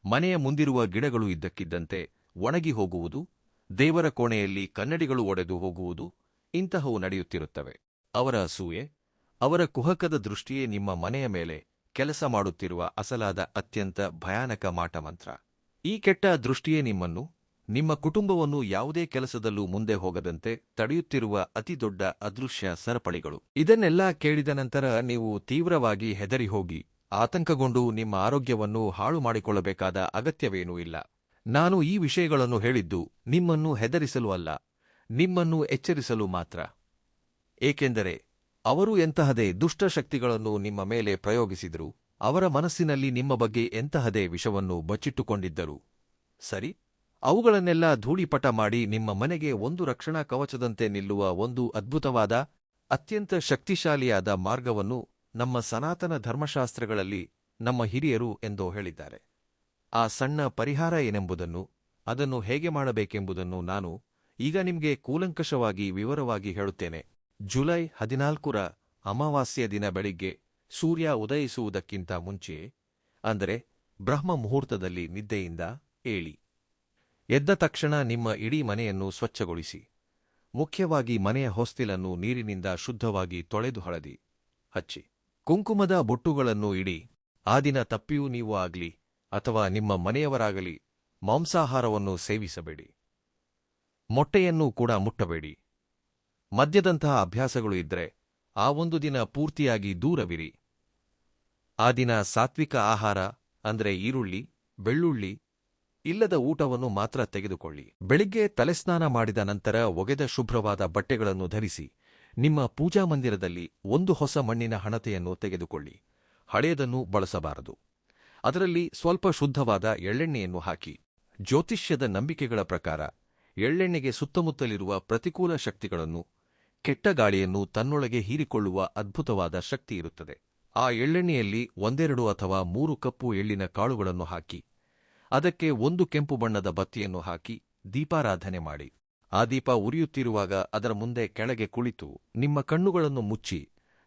ಮನೆಯ ಮುಂದಿರುವ ಗಿಡಗಳು ಇದ್ದಕ್ಕಿದ್ದಂತೆ ಒಣಗಿ ಹೋಗುವುದು, ದೇವರ ಕೋಣೆಯಲ್ಲಿ ಕನ್ನಡಿಗಳು ಒಡೆದು ಹೋಗುವುದು, ಇಂತಹವು ನಡೆಯುತ್ತಿರುತ್ತವೆ. ಅವರ ಅಸೂಯೆ, ಅವರ ಕುಹಕದ ದೃಷ್ಟಿಯೇ ನಿಮ್ಮ ಮನೆಯ ಮೇಲೆ ಕೆಲಸ ಮಾಡುತ್ತಿರುವ ಅಸಲಾದ ಅತ್ಯಂತ ಭಯಾನಕ ಮಾಟಮಂತ್ರ. ಈ ಕೆಟ್ಟ ದೃಷ್ಟಿಯೇ ನಿಮ್ಮನ್ನು, ನಿಮ್ಮ ಕುಟುಂಬವನ್ನು ಯಾವುದೇ ಕೆಲಸದಲ್ಲೂ ಮುಂದೆ ಹೋಗದಂತೆ ತಡೆಯುತ್ತಿರುವ ಅತಿದೊಡ್ಡ ಅದೃಶ್ಯ ಸರಪಳಿಗಳು. ಇದನ್ನೆಲ್ಲ ಕೇಳಿದ ನಂತರ ನೀವು ತೀವ್ರವಾಗಿ ಹೆದರಿ ಹೋಗಿ ಆತಂಕಗೊಂಡು ನಿಮ್ಮ ಆರೋಗ್ಯವನ್ನು ಹಾಳು ಮಾಡಿಕೊಳ್ಳಬೇಕಾದ ಅಗತ್ಯವೇನೂ ಇಲ್ಲ. ನಾನು ಈ ವಿಷಯಗಳನ್ನು ಹೇಳಿದ್ದು ನಿಮ್ಮನ್ನು ಹೆದರಿಸಲು ಅಲ್ಲ, ನಿಮ್ಮನ್ನು ಎಚ್ಚರಿಸಲು ಮಾತ್ರ. ಏಕೆಂದರೆ ಅವರು ಎಂತಹದೇ ದುಷ್ಟಶಕ್ತಿಗಳನ್ನು ನಿಮ್ಮ ಮೇಲೆ ಪ್ರಯೋಗಿಸಿದರು, ಅವರ ಮನಸ್ಸಿನಲ್ಲಿ ನಿಮ್ಮ ಬಗ್ಗೆ ಎಂತಹದೇ ವಿಷವನ್ನು ಬಚ್ಚಿಟ್ಟುಕೊಂಡಿದ್ದರು ಸರಿ, ಅವುಗಳನ್ನೆಲ್ಲ ಧೂಳಿಪಟ ಮಾಡಿ ನಿಮ್ಮ ಮನೆಗೆ ಒಂದು ರಕ್ಷಣಾ ಕವಚದಂತೆ ನಿಲ್ಲುವ ಒಂದು ಅದ್ಭುತವಾದ, ಅತ್ಯಂತ ಶಕ್ತಿಶಾಲಿಯಾದ ಮಾರ್ಗವನ್ನು ನಮ್ಮ ಸನಾತನ ಧರ್ಮಶಾಸ್ತ್ರಗಳಲ್ಲಿ ನಮ್ಮ ಹಿರಿಯರು ಎಂದೋ ಹೇಳಿದ್ದಾರೆ. ಆ ಸಣ್ಣ ಪರಿಹಾರ ಏನೆಂಬುದನ್ನು, ಅದನ್ನು ಹೇಗೆ ಮಾಡಬೇಕೆಂಬುದನ್ನು ನಾನು ಈಗ ನಿಮಗೆ ಕೂಲಂಕಷವಾಗಿ ವಿವರವಾಗಿ ಹೇಳುತ್ತೇನೆ. ಜುಲೈ 14ರ ಅಮಾವಾಸ್ಯೆಯ ದಿನ ಬೆಳಿಗ್ಗೆ ಸೂರ್ಯ ಉದಯಿಸುವುದಕ್ಕಿಂತ ಮುಂಚೆಯೇ, ಅಂದರೆ ಬ್ರಹ್ಮ ಮುಹೂರ್ತದಲ್ಲಿ ನಿದ್ದೆಯಿಂದ ಏಳಿ. ಎದ್ದ ತಕ್ಷಣ ನಿಮ್ಮ ಇಡೀ ಮನೆಯನ್ನು ಸ್ವಚ್ಛಗೊಳಿಸಿ. ಮುಖ್ಯವಾಗಿ ಮನೆಯ ಹೊಸ್ತಿಲನ್ನು ನೀರಿನಿಂದ ಶುದ್ಧವಾಗಿ ತೊಳೆದು ಹಳದಿ ಹಚ್ಚಿ ಕುಂಕುಮದ ಬೊಟ್ಟುಗಳನ್ನು ಇಡಿ. ಆ ದಿನ ತಪ್ಪಿಯೂ ನೀವು ಆಗಲಿ ಅಥವಾ ನಿಮ್ಮ ಮನೆಯವರಾಗಲಿ ಮಾಂಸಾಹಾರವನ್ನು ಸೇವಿಸಬೇಡಿ. ಮೊಟ್ಟೆಯನ್ನೂ ಕೂಡ ಮುಟ್ಟಬೇಡಿ. ಮದ್ಯದಂತಹ ಅಭ್ಯಾಸಗಳು ಇದ್ದರೆ ಆ ಒಂದು ದಿನ ಪೂರ್ತಿಯಾಗಿ ದೂರವಿರಿ. ಆ ದಿನ ಸಾತ್ವಿಕ ಆಹಾರ ಅಂದರೆ ಈರುಳ್ಳಿ, ಬೆಳ್ಳುಳ್ಳಿ ಇಲ್ಲದ ಊಟವನ್ನು ಮಾತ್ರ ತೆಗೆದುಕೊಳ್ಳಿ. ಬೆಳಿಗ್ಗೆ ತಲೆಸ್ನಾನ ಮಾಡಿದ ನಂತರ ಒಗೆದ ಶುಭ್ರವಾದ ಬಟ್ಟೆಗಳನ್ನು ಧರಿಸಿ ನಿಮ್ಮ ಪೂಜಾ ಮಂದಿರದಲ್ಲಿ ಒಂದು ಹೊಸ ಮಣ್ಣಿನ ಹಣತೆಯನ್ನು ತೆಗೆದುಕೊಳ್ಳಿ. ಹಳೆಯದನ್ನು ಬಳಸಬಾರದು. ಅದರಲ್ಲಿ ಸ್ವಲ್ಪ ಶುದ್ಧವಾದ ಎಳ್ಳೆಣ್ಣೆಯನ್ನು ಹಾಕಿ. ಜ್ಯೋತಿಷ್ಯದ ನಂಬಿಕೆಗಳ ಪ್ರಕಾರ ಎಳ್ಳೆಣ್ಣೆಗೆ ಸುತ್ತಮುತ್ತಲಿರುವ ಪ್ರತಿಕೂಲ ಶಕ್ತಿಗಳನ್ನು, ಕೆಟ್ಟ ಗಾಳಿಯನ್ನು ತನ್ನೊಳಗೆ ಹೀರಿಕೊಳ್ಳುವ ಅದ್ಭುತವಾದ ಶಕ್ತಿ ಇರುತ್ತದೆ. ಆ ಎಳ್ಳೆಣ್ಣೆಯಲ್ಲಿ 1-2 ಅಥವಾ 3 ಕಪ್ಪು ಎಳ್ಳಿನ ಕಾಳುಗಳನ್ನು ಹಾಕಿ, ಅದಕ್ಕೆ ಒಂದು ಕೆಂಪು ಬಣ್ಣದ ಬತ್ತಿಯನ್ನು ಹಾಕಿ ದೀಪಾರಾಧನೆ ಮಾಡಿ. ಆ ದೀಪ ಉರಿಯುತ್ತಿರುವಾಗ ಅದರ ಮುಂದೆ ಕೆಳಗೆ ಕುಳಿತು ನಿಮ್ಮ ಕಣ್ಣುಗಳನ್ನು ಮುಚ್ಚಿ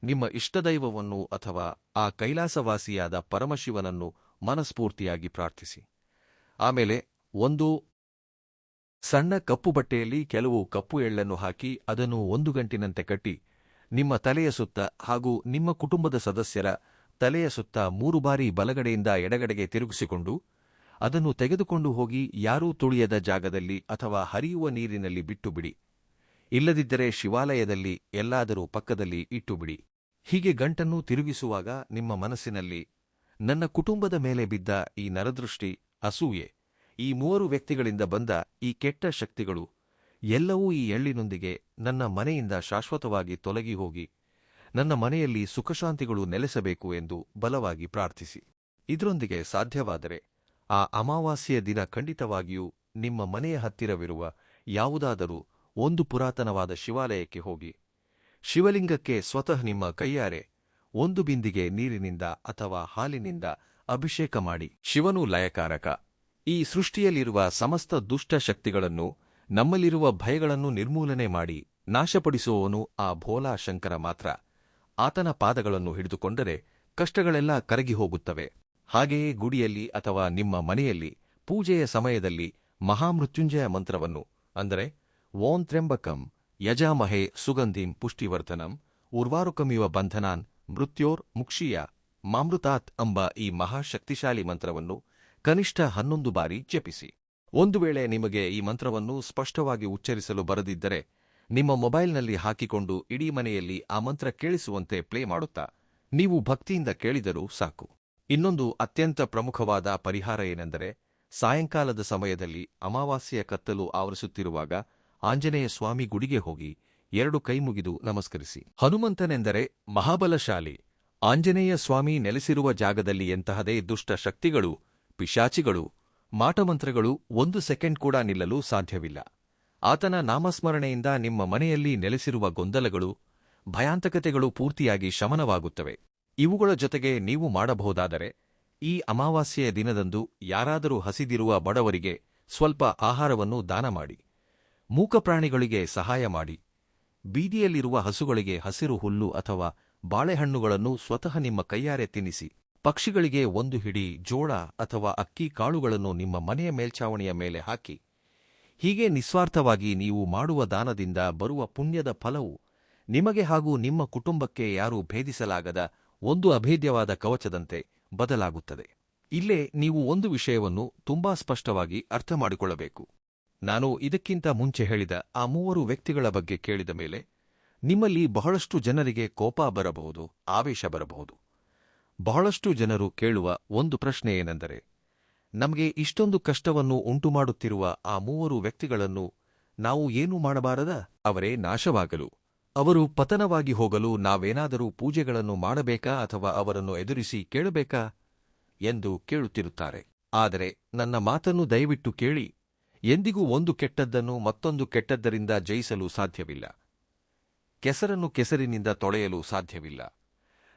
ನಿಮ್ಮ ಇಷ್ಟದೈವವನ್ನು ಅಥವಾ ಆ ಕೈಲಾಸವಾಸಿಯಾದ ಪರಮಶಿವನನ್ನು ಮನಸ್ಫೂರ್ತಿಯಾಗಿ ಪ್ರಾರ್ಥಿಸಿ. ಆಮೇಲೆ ಒಂದು ಸಣ್ಣ ಕಪ್ಪು ಬಟ್ಟೆಯಲ್ಲಿ ಕೆಲವು ಕಪ್ಪು ಎಳ್ಳನ್ನು ಹಾಕಿ ಅದನ್ನು 1 ಗಂಟಿನಂತೆ ಕಟ್ಟಿ ನಿಮ್ಮ ತಲೆಯ ಸುತ್ತ ಹಾಗೂ ನಿಮ್ಮ ಕುಟುಂಬದ ಸದಸ್ಯರ ತಲೆಯ ಸುತ್ತ 3 ಬಾರಿ ಬಲಗಡೆಯಿಂದ ಎಡಗಡೆಗೆ ತಿರುಗಿಸಿಕೊಂಡು ಅದನ್ನು ತೆಗೆದುಕೊಂಡು ಹೋಗಿ ಯಾರೂ ತುಳಿಯದ ಜಾಗದಲ್ಲಿ ಅಥವಾ ಹರಿಯುವ ನೀರಿನಲ್ಲಿ ಬಿಟ್ಟುಬಿಡಿ. ಇಲ್ಲದಿದ್ದರೆ ಶಿವಾಲಯದಲ್ಲಿ ಎಲ್ಲಾದರೂ ಪಕ್ಕದಲ್ಲಿ ಇಟ್ಟುಬಿಡಿ. ಹೀಗೆ ಗಂಟನ್ನು ತಿರುಗಿಸುವಾಗ ನಿಮ್ಮ ಮನಸ್ಸಿನಲ್ಲಿ ನನ್ನ ಕುಟುಂಬದ ಮೇಲೆ ಬಿದ್ದ ಈ ನರದೃಷ್ಟಿ, ಅಸೂಯೆ ಈ 3 ವ್ಯಕ್ತಿಗಳಿಂದ ಬಂದ ಈ ಕೆಟ್ಟ ಶಕ್ತಿಗಳು ಎಲ್ಲವೂ ಈ ಎಳ್ಳಿನೊಂದಿಗೆ ನನ್ನ ಮನೆಯಿಂದ ಶಾಶ್ವತವಾಗಿ ತೊಲಗಿ ಹೋಗಿ ನನ್ನ ಮನೆಯಲ್ಲಿ ಸುಖಶಾಂತಿಗಳು ನೆಲೆಸಬೇಕು ಎಂದು ಬಲವಾಗಿ ಪ್ರಾರ್ಥಿಸಿ. ಇದರೊಂದಿಗೆ ಸಾಧ್ಯವಾದರೆ ಆ ಅಮಾವಾಸ್ಯೆಯ ದಿನ ಖಂಡಿತವಾಗಿಯೂ ನಿಮ್ಮ ಮನೆಯ ಹತ್ತಿರವಿರುವ ಯಾವುದಾದರೂ ಒಂದು ಪುರಾತನವಾದ ಶಿವಾಲಯಕ್ಕೆ ಹೋಗಿ ಶಿವಲಿಂಗಕ್ಕೆ ಸ್ವತಃ ನಿಮ್ಮ ಕೈಯಾರೆ ಒಂದು ಬಿಂದಿಗೆ ನೀರಿನಿಂದ ಅಥವಾ ಹಾಲಿನಿಂದ ಅಭಿಷೇಕ ಮಾಡಿ. ಶಿವನು ಲಯಕಾರಕ. ಈ ಸೃಷ್ಟಿಯಲ್ಲಿರುವ ಸಮಸ್ತ ದುಷ್ಟ ಶಕ್ತಿಗಳನ್ನು, ನಮ್ಮಲ್ಲಿರುವ ಭಯಗಳನ್ನು ನಿರ್ಮೂಲನೆ ಮಾಡಿ ನಾಶಪಡಿಸುವವನು ಆ ಭೋಲಾ ಶಂಕರ ಮಾತ್ರ. ಆತನ ಪಾದಗಳನ್ನು ಹಿಡಿದುಕೊಂಡರೆ ಕಷ್ಟಗಳೆಲ್ಲ ಕರಗಿ ಹೋಗುತ್ತವೆ. ಹಾಗೆಯೇ ಗುಡಿಯಲ್ಲಿ ಅಥವಾ ನಿಮ್ಮ ಮನೆಯಲ್ಲಿ ಪೂಜೆಯ ಸಮಯದಲ್ಲಿ ಮಹಾಮೃತ್ಯುಂಜಯ ಮಂತ್ರವನ್ನು ಅಂದರೆ ಓಂ ತ್ರ್ಯಂಬಕಂ ಯಜಾಮಹೇ ಸುಗಂಧಿಂ ಪುಷ್ಟಿವರ್ಧನಂ ಉರ್ವಾರುಕಮಿವ ಬಂಧನಾನ್ ಮೃತ್ಯೋರ್ ಮುಕ್ಷೀಯ ಮಾಮೃತಾತ್ ಎಂಬ ಈ ಮಹಾಶಕ್ತಿಶಾಲಿ ಮಂತ್ರವನ್ನು ಕನಿಷ್ಠ 11 ಬಾರಿ ಜಪಿಸಿ. ಒಂದು ವೇಳೆ ನಿಮಗೆ ಈ ಮಂತ್ರವನ್ನು ಸ್ಪಷ್ಟವಾಗಿ ಉಚ್ಚರಿಸಲು ಬರದಿದ್ದರೆ ನಿಮ್ಮ ಮೊಬೈಲ್ನಲ್ಲಿ ಹಾಕಿಕೊಂಡು ಇಡೀ ಮನೆಯಲ್ಲಿ ಆ ಮಂತ್ರ ಕೇಳಿಸುವಂತೆ ಪ್ಲೇ ಮಾಡುತ್ತಾ ನೀವು ಭಕ್ತಿಯಿಂದ ಕೇಳಿದರೂ ಸಾಕು. ಇನ್ನೊಂದು ಅತ್ಯಂತ ಪ್ರಮುಖವಾದ ಪರಿಹಾರ ಏನೆಂದರೆ, ಸಾಯಂಕಾಲದ ಸಮಯದಲ್ಲಿ ಅಮಾವಾಸ್ಯೆಯ ಕತ್ತಲು ಆವರಿಸುತ್ತಿರುವಾಗ ಆಂಜನೇಯ ಸ್ವಾಮಿ ಗುಡಿಗೆ ಹೋಗಿ 2 ಕೈ ಮುಗಿದು ನಮಸ್ಕರಿಸಿ. ಹನುಮಂತನೆಂದರೆ ಮಹಾಬಲಶಾಲಿ. ಆಂಜನೇಯ ಸ್ವಾಮಿ ನೆಲೆಸಿರುವ ಜಾಗದಲ್ಲಿ ಎಂತಹದೇ ದುಷ್ಟ ಶಕ್ತಿಗಳು, ಪಿಶಾಚಿಗಳು, ಮಾಟಮಂತ್ರಗಳು 1 ಸೆಕೆಂಡ್ ಕೂಡ ನಿಲ್ಲಲು ಸಾಧ್ಯವಿಲ್ಲ. ಆತನ ನಾಮಸ್ಮರಣೆಯಿಂದ ನಿಮ್ಮ ಮನೆಯಲ್ಲಿ ನೆಲೆಸಿರುವ ಗೊಂದಲಗಳು, ಭಯಾಂತಕತೆಗಳು ಪೂರ್ತಿಯಾಗಿ ಶಮನವಾಗುತ್ತವೆ. ಇವುಗಳ ಜೊತೆಗೆ ನೀವು ಮಾಡಬಹುದಾದರೆ, ಈ ಅಮಾವಾಸ್ಯೆಯ ದಿನದಂದು ಯಾರಾದರೂ ಹಸಿದಿರುವ ಬಡವರಿಗೆ ಸ್ವಲ್ಪ ಆಹಾರವನ್ನು ದಾನ ಮಾಡಿ, ಮೂಕಪ್ರಾಣಿಗಳಿಗೆ ಸಹಾಯ ಮಾಡಿ, ಬೀದಿಯಲ್ಲಿರುವ ಹಸುಗಳಿಗೆ ಹಸಿರು ಹುಲ್ಲು ಅಥವಾ ಬಾಳೆಹಣ್ಣುಗಳನ್ನು ಸ್ವತಃ ನಿಮ್ಮ ಕೈಯಾರೆ ತಿನ್ನಿಸಿ, ಪಕ್ಷಿಗಳಿಗೆ 1 ಹಿಡಿ ಜೋಳ ಅಥವಾ ಅಕ್ಕಿ ಕಾಳುಗಳನ್ನು ನಿಮ್ಮ ಮನೆಯ ಮೇಲ್ಛಾವಣಿಯ ಮೇಲೆ ಹಾಕಿ. ಹೀಗೆ ನಿಸ್ವಾರ್ಥವಾಗಿ ನೀವು ಮಾಡುವ ದಾನದಿಂದ ಬರುವ ಪುಣ್ಯದ ಫಲವು ನಿಮಗೆ ಹಾಗೂ ನಿಮ್ಮ ಕುಟುಂಬಕ್ಕೆ ಯಾರೂ ಭೇದಿಸಲಾಗದ ಒಂದು ಅಭೇದ್ಯವಾದ ಕವಚದಂತೆ ಬದಲಾಗುತ್ತದೆ. ಇಲ್ಲೇ ನೀವು ಒಂದು ವಿಷಯವನ್ನು ತುಂಬಾ ಸ್ಪಷ್ಟವಾಗಿ ಅರ್ಥ ಮಾಡಿಕೊಳ್ಳಬೇಕು. ನಾನು ಇದಕ್ಕಿಂತ ಮುಂಚೆ ಹೇಳಿದ ಆ 3 ವ್ಯಕ್ತಿಗಳ ಬಗ್ಗೆ ಕೇಳಿದ ಮೇಲೆ ನಿಮ್ಮಲ್ಲಿ ಬಹಳಷ್ಟು ಜನರಿಗೆ ಕೋಪ ಬರಬಹುದು, ಆವೇಶ ಬರಬಹುದು. ಬಹಳಷ್ಟು ಜನರು ಕೇಳುವ ಒಂದು ಪ್ರಶ್ನೆ ಏನೆಂದರೆ, ನಮಗೆ ಇಷ್ಟೊಂದು ಕಷ್ಟವನ್ನು ಉಂಟುಮಾಡುತ್ತಿರುವ ಆ 3 ವ್ಯಕ್ತಿಗಳನ್ನು ನಾವು ಏನೂ ಮಾಡಬಾರದ? ಅವರೇ ನಾಶವಾಗಲು, ಅವರು ಪತನವಾಗಿ ಹೋಗಲು ನಾವೇನಾದರೂ ಪೂಜೆಗಳನ್ನು ಮಾಡಬೇಕಾ ಅಥವಾ ಅವರನ್ನು ಎದುರಿಸಿ ಕೇಳಬೇಕಾ ಎಂದು ಕೇಳುತ್ತಿರುತ್ತಾರೆ. ಆದರೆ ನನ್ನ ಮಾತನ್ನು ದಯವಿಟ್ಟು ಕೇಳಿ. ಎಂದಿಗೂ ಒಂದು ಕೆಟ್ಟದ್ದನ್ನು ಮತ್ತೊಂದು ಕೆಟ್ಟದ್ದರಿಂದ ಜಯಿಸಲು ಸಾಧ್ಯವಿಲ್ಲ. ಕೆಸರನ್ನು ಕೆಸರಿನಿಂದ ತೊಳೆಯಲು ಸಾಧ್ಯವಿಲ್ಲ.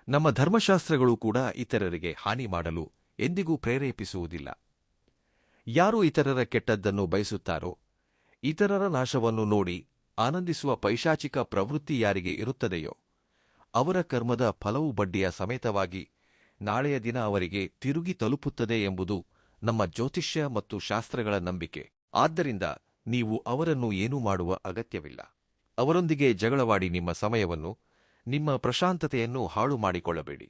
ನಮ್ಮ ಧರ್ಮಶಾಸ್ತ್ರಗಳು ಕೂಡ ಇತರರಿಗೆ ಹಾನಿ ಮಾಡಲು ಎಂದಿಗೂ ಪ್ರೇರೇಪಿಸುವುದಿಲ್ಲ. ಯಾರು ಇತರರ ಕೆಟ್ಟದ್ದನ್ನು ಬಯಸುತ್ತಾರೋ, ಇತರರ ನಾಶವನ್ನು ನೋಡಿ ಆನಂದಿಸುವ ಪೈಶಾಚಿಕ ಪ್ರವೃತ್ತಿ ಯಾರಿಗೆ ಇರುತ್ತದೆಯೋ, ಅವರ ಕರ್ಮದ ಫಲವು ಬಡ್ಡಿಯ ಸಮೇತವಾಗಿ ನಾಳೆಯ ದಿನ ಅವರಿಗೆ ತಿರುಗಿ ತಲುಪುತ್ತದೆ ಎಂಬುದು ನಮ್ಮ ಜ್ಯೋತಿಷ್ಯ ಮತ್ತು ಶಾಸ್ತ್ರಗಳ ನಂಬಿಕೆ. ಆದ್ದರಿಂದ ನೀವು ಅವರನ್ನು ಏನೂ ಮಾಡುವ ಅಗತ್ಯವಿಲ್ಲ. ಅವರೊಂದಿಗೆ ಜಗಳವಾಡಿ ನಿಮ್ಮ ಸಮಯವನ್ನು, ನಿಮ್ಮ ಪ್ರಶಾಂತತೆಯನ್ನು ಹಾಳು ಮಾಡಿಕೊಳ್ಳಬೇಡಿ.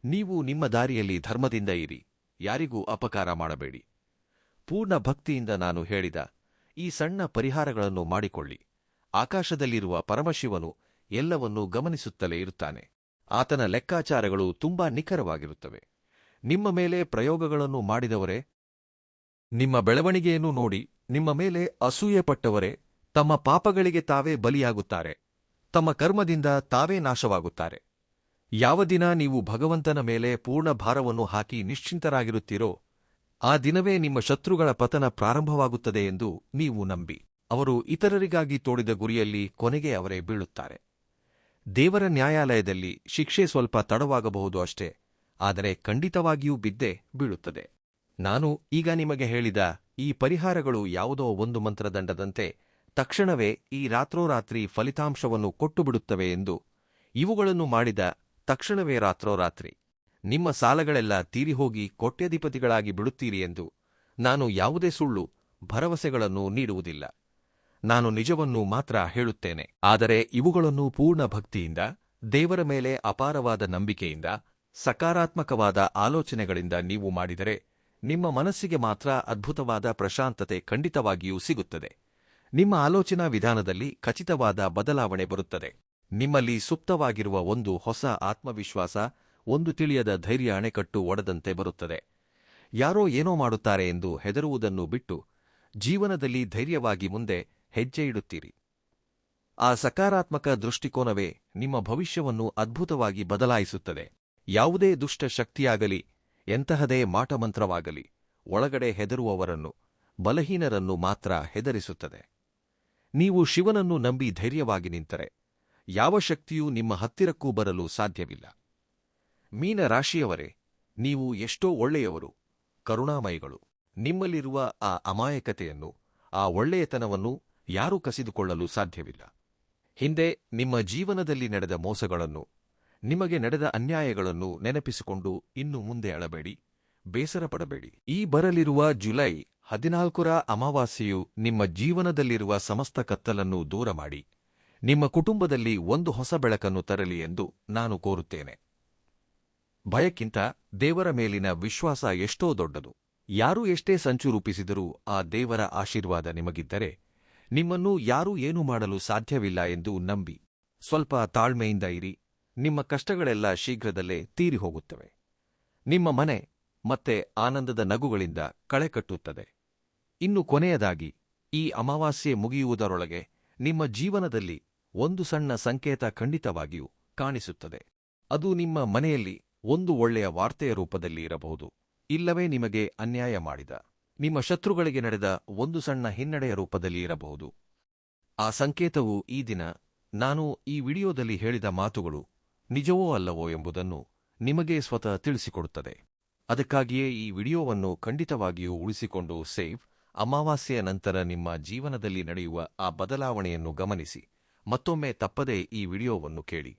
ನೀವು ನಿಮ್ಮ ದಾರಿಯಲ್ಲಿ ಧರ್ಮದಿಂದ ಇರಿ, ಯಾರಿಗೂ ಅಪಕಾರ ಮಾಡಬೇಡಿ. ಪೂರ್ಣ ಭಕ್ತಿಯಿಂದ ನಾನು ಹೇಳಿದ ಈ ಸಣ್ಣ ಪರಿಹಾರಗಳನ್ನು ಮಾಡಿಕೊಳ್ಳಿ. ಆಕಾಶದಲ್ಲಿರುವ ಪರಮಶಿವನು ಎಲ್ಲವನ್ನೂ ಗಮನಿಸುತ್ತಲೇ ಇರುತ್ತಾನೆ. ಆತನ ಲೆಕ್ಕಾಚಾರಗಳು ತುಂಬಾ ನಿಖರವಾಗಿರುತ್ತವೆ. ನಿಮ್ಮ ಮೇಲೆ ಪ್ರಯೋಗಗಳನ್ನು ಮಾಡಿದವರೇ, ನಿಮ್ಮ ಬೆಳವಣಿಗೆಯನ್ನು ನೋಡಿ ನಿಮ್ಮ ಮೇಲೆ ಅಸೂಯೆಪಟ್ಟವರೇ ತಮ್ಮ ಪಾಪಗಳಿಗೆ ತಾವೇ ಬಲಿಯಾಗುತ್ತಾರೆ. ತಮ್ಮ ಕರ್ಮದಿಂದ ತಾವೇ ನಾಶವಾಗುತ್ತಾರೆ. ಯಾವ ದಿನ ನೀವು ಭಗವಂತನ ಮೇಲೆ ಪೂರ್ಣ ಭಾರವನ್ನು ಹಾಕಿ ನಿಶ್ಚಿಂತರಾಗಿರುತ್ತೀರೋ, ಆ ದಿನವೇ ನಿಮ್ಮ ಶತ್ರುಗಳ ಪತನ ಪ್ರಾರಂಭವಾಗುತ್ತದೆ ಎಂದು ನೀವು ನಂಬಿ. ಅವರು ಇತರರಿಗಾಗಿ ತೋಡಿದ ಗುರಿಯಲ್ಲಿ ಕೊನೆಗೆ ಅವರೇ ಬೀಳುತ್ತಾರೆ. ದೇವರ ನ್ಯಾಯಾಲಯದಲ್ಲಿ ಶಿಕ್ಷೆ ಸ್ವಲ್ಪ ತಡವಾಗಬಹುದು ಅಷ್ಟೇ, ಆದರೆ ಖಂಡಿತವಾಗಿಯೂ ಬಿದ್ದೇ ಬೀಳುತ್ತದೆ. ನಾನು ಈಗ ನಿಮಗೆ ಹೇಳಿದ ಈ ಪರಿಹಾರಗಳು ಯಾವುದೋ ಒಂದು ಮಂತ್ರದಂಡದಂತೆ ತಕ್ಷಣವೇ ಈ ರಾತ್ರೋರಾತ್ರಿ ಫಲಿತಾಂಶವನ್ನು ಕೊಟ್ಟುಬಿಡುತ್ತವೆ ಎಂದು, ಇವುಗಳನ್ನು ಮಾಡಿದ ತಕ್ಷಣವೇ ರಾತ್ರೋರಾತ್ರಿ ನಿಮ್ಮ ಸಾಲಗಳೆಲ್ಲ ತೀರಿಹೋಗಿ ಕೋಟ್ಯಧಿಪತಿಗಳಾಗಿ ಬಿಡುತ್ತೀರಿ ಎಂದು ನಾನು ಯಾವುದೇ ಸುಳ್ಳು ಭರವಸೆಗಳನ್ನು ನೀಡುವುದಿಲ್ಲ. ನಾನು ನಿಜವನ್ನು ಮಾತ್ರ ಹೇಳುತ್ತೇನೆ. ಆದರೆ ಇವುಗಳನ್ನು ಪೂರ್ಣ ಭಕ್ತಿಯಿಂದ, ದೇವರ ಮೇಲೆ ಅಪಾರವಾದ ನಂಬಿಕೆಯಿಂದ, ಸಕಾರಾತ್ಮಕವಾದ ಆಲೋಚನೆಗಳಿಂದ ನೀವು ಮಾಡಿದರೆ ನಿಮ್ಮ ಮನಸ್ಸಿಗೆ ಮಾತ್ರ ಅದ್ಭುತವಾದ ಪ್ರಶಾಂತತೆ ಖಂಡಿತವಾಗಿಯೂ ಸಿಗುತ್ತದೆ. ನಿಮ್ಮ ಆಲೋಚನಾ ವಿಧಾನದಲ್ಲಿ ಖಚಿತವಾದ ಬದಲಾವಣೆ ಬರುತ್ತದೆ. ನಿಮ್ಮಲ್ಲಿ ಸುಪ್ತವಾಗಿರುವ ಒಂದು ಹೊಸ ಆತ್ಮವಿಶ್ವಾಸ, ಒಂದು ತಿಳಿಯದ ಧೈರ್ಯ ಅಣೆಕಟ್ಟು ಒಡೆದಂತೆ ಬರುತ್ತದೆ. ಯಾರೋ ಏನೋ ಮಾಡುತ್ತಾರೆ ಎಂದು ಹೆದರುವುದನ್ನು ಬಿಟ್ಟು ಜೀವನದಲ್ಲಿ ಧೈರ್ಯವಾಗಿ ಮುಂದೆ ಹೆಜ್ಜೆ ಇಡುತ್ತೀರಿ. ಆ ಸಕಾರಾತ್ಮಕ ದೃಷ್ಟಿಕೋನವೇ ನಿಮ್ಮ ಭವಿಷ್ಯವನ್ನು ಅದ್ಭುತವಾಗಿ ಬದಲಾಯಿಸುತ್ತದೆ. ಯಾವುದೇ ದುಷ್ಟ ಶಕ್ತಿಯಾಗಲಿ, ಎಂತಹದೇ ಮಾಟಮಂತ್ರವಾಗಲಿ, ಒಳಗಡೆ ಹೆದರುವವರನ್ನು, ಬಲಹೀನರನ್ನು ಮಾತ್ರ ಹೆದರಿಸುತ್ತದೆ. ನೀವು ಶಿವನನ್ನು ನಂಬಿ ಧೈರ್ಯವಾಗಿ ನಿಂತರೆ ಯಾವ ಶಕ್ತಿಯೂ ನಿಮ್ಮ ಹತ್ತಿರಕ್ಕೂ ಬರಲು ಸಾಧ್ಯವಿಲ್ಲ. ಮೀನ ರಾಶಿಯವರೇ, ನೀವು ಎಷ್ಟೋ ಒಳ್ಳೆಯವರು, ಕರುಣಾಮಯಿಗಳು. ನಿಮ್ಮಲ್ಲಿರುವ ಆ ಅಮಾಯಕತೆಯನ್ನು, ಆ ಒಳ್ಳೆಯತನವನ್ನು ಯಾರೂ ಕಸಿದುಕೊಳ್ಳಲು ಸಾಧ್ಯವಿಲ್ಲ. ಹಿಂದೆ ನಿಮ್ಮ ಜೀವನದಲ್ಲಿ ನಡೆದ ಮೋಸಗಳನ್ನು, ನಿಮಗೆ ನಡೆದ ಅನ್ಯಾಯಗಳನ್ನು ನೆನಪಿಸಿಕೊಂಡು ಇನ್ನು ಮುಂದೆ ಅಳಬೇಡಿ, ಬೇಸರಪಡಬೇಡಿ. ಈ ಬರಲಿರುವ ಜುಲೈ 14ರ ಅಮಾವಾಸ್ಯೆಯು ನಿಮ್ಮ ಜೀವನದಲ್ಲಿರುವ ಸಮಸ್ತ ಕತ್ತಲನ್ನು ದೂರ ಮಾಡಿ ನಿಮ್ಮ ಕುಟುಂಬದಲ್ಲಿ ಒಂದು ಹೊಸ ಬೆಳಕನ್ನು ತರಲಿ ಎಂದು ನಾನು ಕೋರುತ್ತೇನೆ. ಭಯಕ್ಕಿಂತ ದೇವರ ಮೇಲಿನ ವಿಶ್ವಾಸ ಎಷ್ಟೋ ದೊಡ್ಡದು. ಯಾರೂ ಎಷ್ಟೇ ಸಂಚು ರೂಪಿಸಿದರೂ ಆ ದೇವರ ಆಶೀರ್ವಾದ ನಿಮಗಿದ್ದರೆ ನಿಮ್ಮನ್ನು ಯಾರೂ ಏನೂ ಮಾಡಲು ಸಾಧ್ಯವಿಲ್ಲ ಎಂದು ನಂಬಿ ಸ್ವಲ್ಪ ತಾಳ್ಮೆಯಿಂದ ಇರಿ. ನಿಮ್ಮ ಕಷ್ಟಗಳೆಲ್ಲ ಶೀಘ್ರದಲ್ಲೇ ತೀರಿ ಹೋಗುತ್ತವೆ. ನಿಮ್ಮ ಮನೆ ಮತ್ತೆ ಆನಂದದ ನಗುಗಳಿಂದ ಕಳೆಕಟ್ಟುತ್ತದೆ. ಇನ್ನು ಕೊನೆಯದಾಗಿ, ಈ ಅಮಾವಾಸ್ಯೆ ಮುಗಿಯುವುದರೊಳಗೆ ನಿಮ್ಮ ಜೀವನದಲ್ಲಿ ಒಂದು ಸಣ್ಣ ಸಂಕೇತ ಖಂಡಿತವಾಗಿಯೂ ಕಾಣಿಸುತ್ತದೆ. ಅದು ನಿಮ್ಮ ಮನೆಯಲ್ಲಿ ಒಂದು ಒಳ್ಳೆಯ ವಾರ್ತೆಯ ರೂಪದಲ್ಲಿ ಇರಬಹುದು, ಇಲ್ಲವೇ ನಿಮಗೆ ಅನ್ಯಾಯ ಮಾಡಿದ ನಿಮ್ಮ ಶತ್ರುಗಳಿಗೆ ನಡೆದ ಒಂದು ಸಣ್ಣ ಹಿನ್ನಡೆಯ ರೂಪದಲ್ಲಿ ಇರಬಹುದು. ಆ ಸಂಕೇತವು ಈ ದಿನ ನಾನು ಈ ವಿಡಿಯೋದಲ್ಲಿ ಹೇಳಿದ ಮಾತುಗಳು ನಿಜವೋ ಅಲ್ಲವೋ ಎಂಬುದನ್ನು ನಿಮಗೆ ಸ್ವತಃ ತಿಳಿಸಿಕೊಡುತ್ತದೆ. ಅದಕ್ಕಾಗಿಯೇ ಈ ವಿಡಿಯೋವನ್ನು ಖಂಡಿತವಾಗಿಯೂ ಉಳಿಸಿಕೊಂಡು ಸೇವ್. ಅಮಾವಾಸ್ಯೆಯ ನಂತರ ನಿಮ್ಮ ಜೀವನದಲ್ಲಿ ನಡೆಯುವ ಆ ಬದಲಾವಣೆಯನ್ನು ಗಮನಿಸಿ ಮತ್ತೊಮ್ಮೆ ತಪ್ಪದೇ ಈ ವಿಡಿಯೋವನ್ನು ಕೇಳಿ.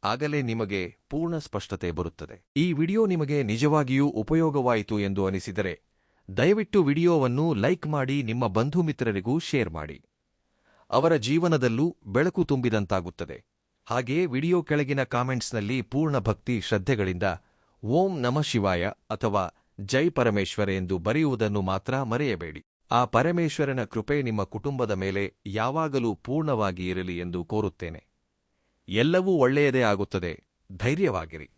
ಆಗಲೇ ನಿಮಗೆ ಪೂರ್ಣ ಸ್ಪಷ್ಟತೆ ಬರುತ್ತದೆ. ಈ ವಿಡಿಯೋ ನಿಮಗೆ ನಿಜವಾಗಿಯೂ ಉಪಯೋಗವಾಯಿತು ಎಂದು ಅನಿಸಿದರೆ ದಯವಿಟ್ಟು ವಿಡಿಯೋವನ್ನು ಲೈಕ್ ಮಾಡಿ, ನಿಮ್ಮ ಬಂಧು ಮಿತ್ರರಿಗೂ ಶೇರ್ ಮಾಡಿ. ಅವರ ಜೀವನದಲ್ಲೂ ಬೆಳಕು ತುಂಬಿದಂತಾಗುತ್ತದೆ. ಹಾಗೆಯೇ ವಿಡಿಯೋ ಕೆಳಗಿನ ಕಾಮೆಂಟ್ಸ್ನಲ್ಲಿ ಪೂರ್ಣ ಭಕ್ತಿ ಶ್ರದ್ಧೆಗಳಿಂದ ಓಂ ನಮಃ ಶಿವಾಯ ಅಥವಾ ಜೈ ಪರಮೇಶ್ವರ ಎಂದು ಬರೆಯುವುದನ್ನು ಮಾತ್ರ ಮರೆಯಬೇಡಿ. ಆ ಪರಮೇಶ್ವರನ ಕೃಪೆ ನಿಮ್ಮ ಕುಟುಂಬದ ಮೇಲೆ ಯಾವಾಗಲೂ ಪೂರ್ಣವಾಗಿ ಇರಲಿ ಎಂದು ಕೋರುತ್ತೇನೆ. ಎಲ್ಲವೂ ಒಳ್ಳೆಯದೇ ಆಗುತ್ತದೆ. ಧೈರ್ಯವಾಗಿರಿ.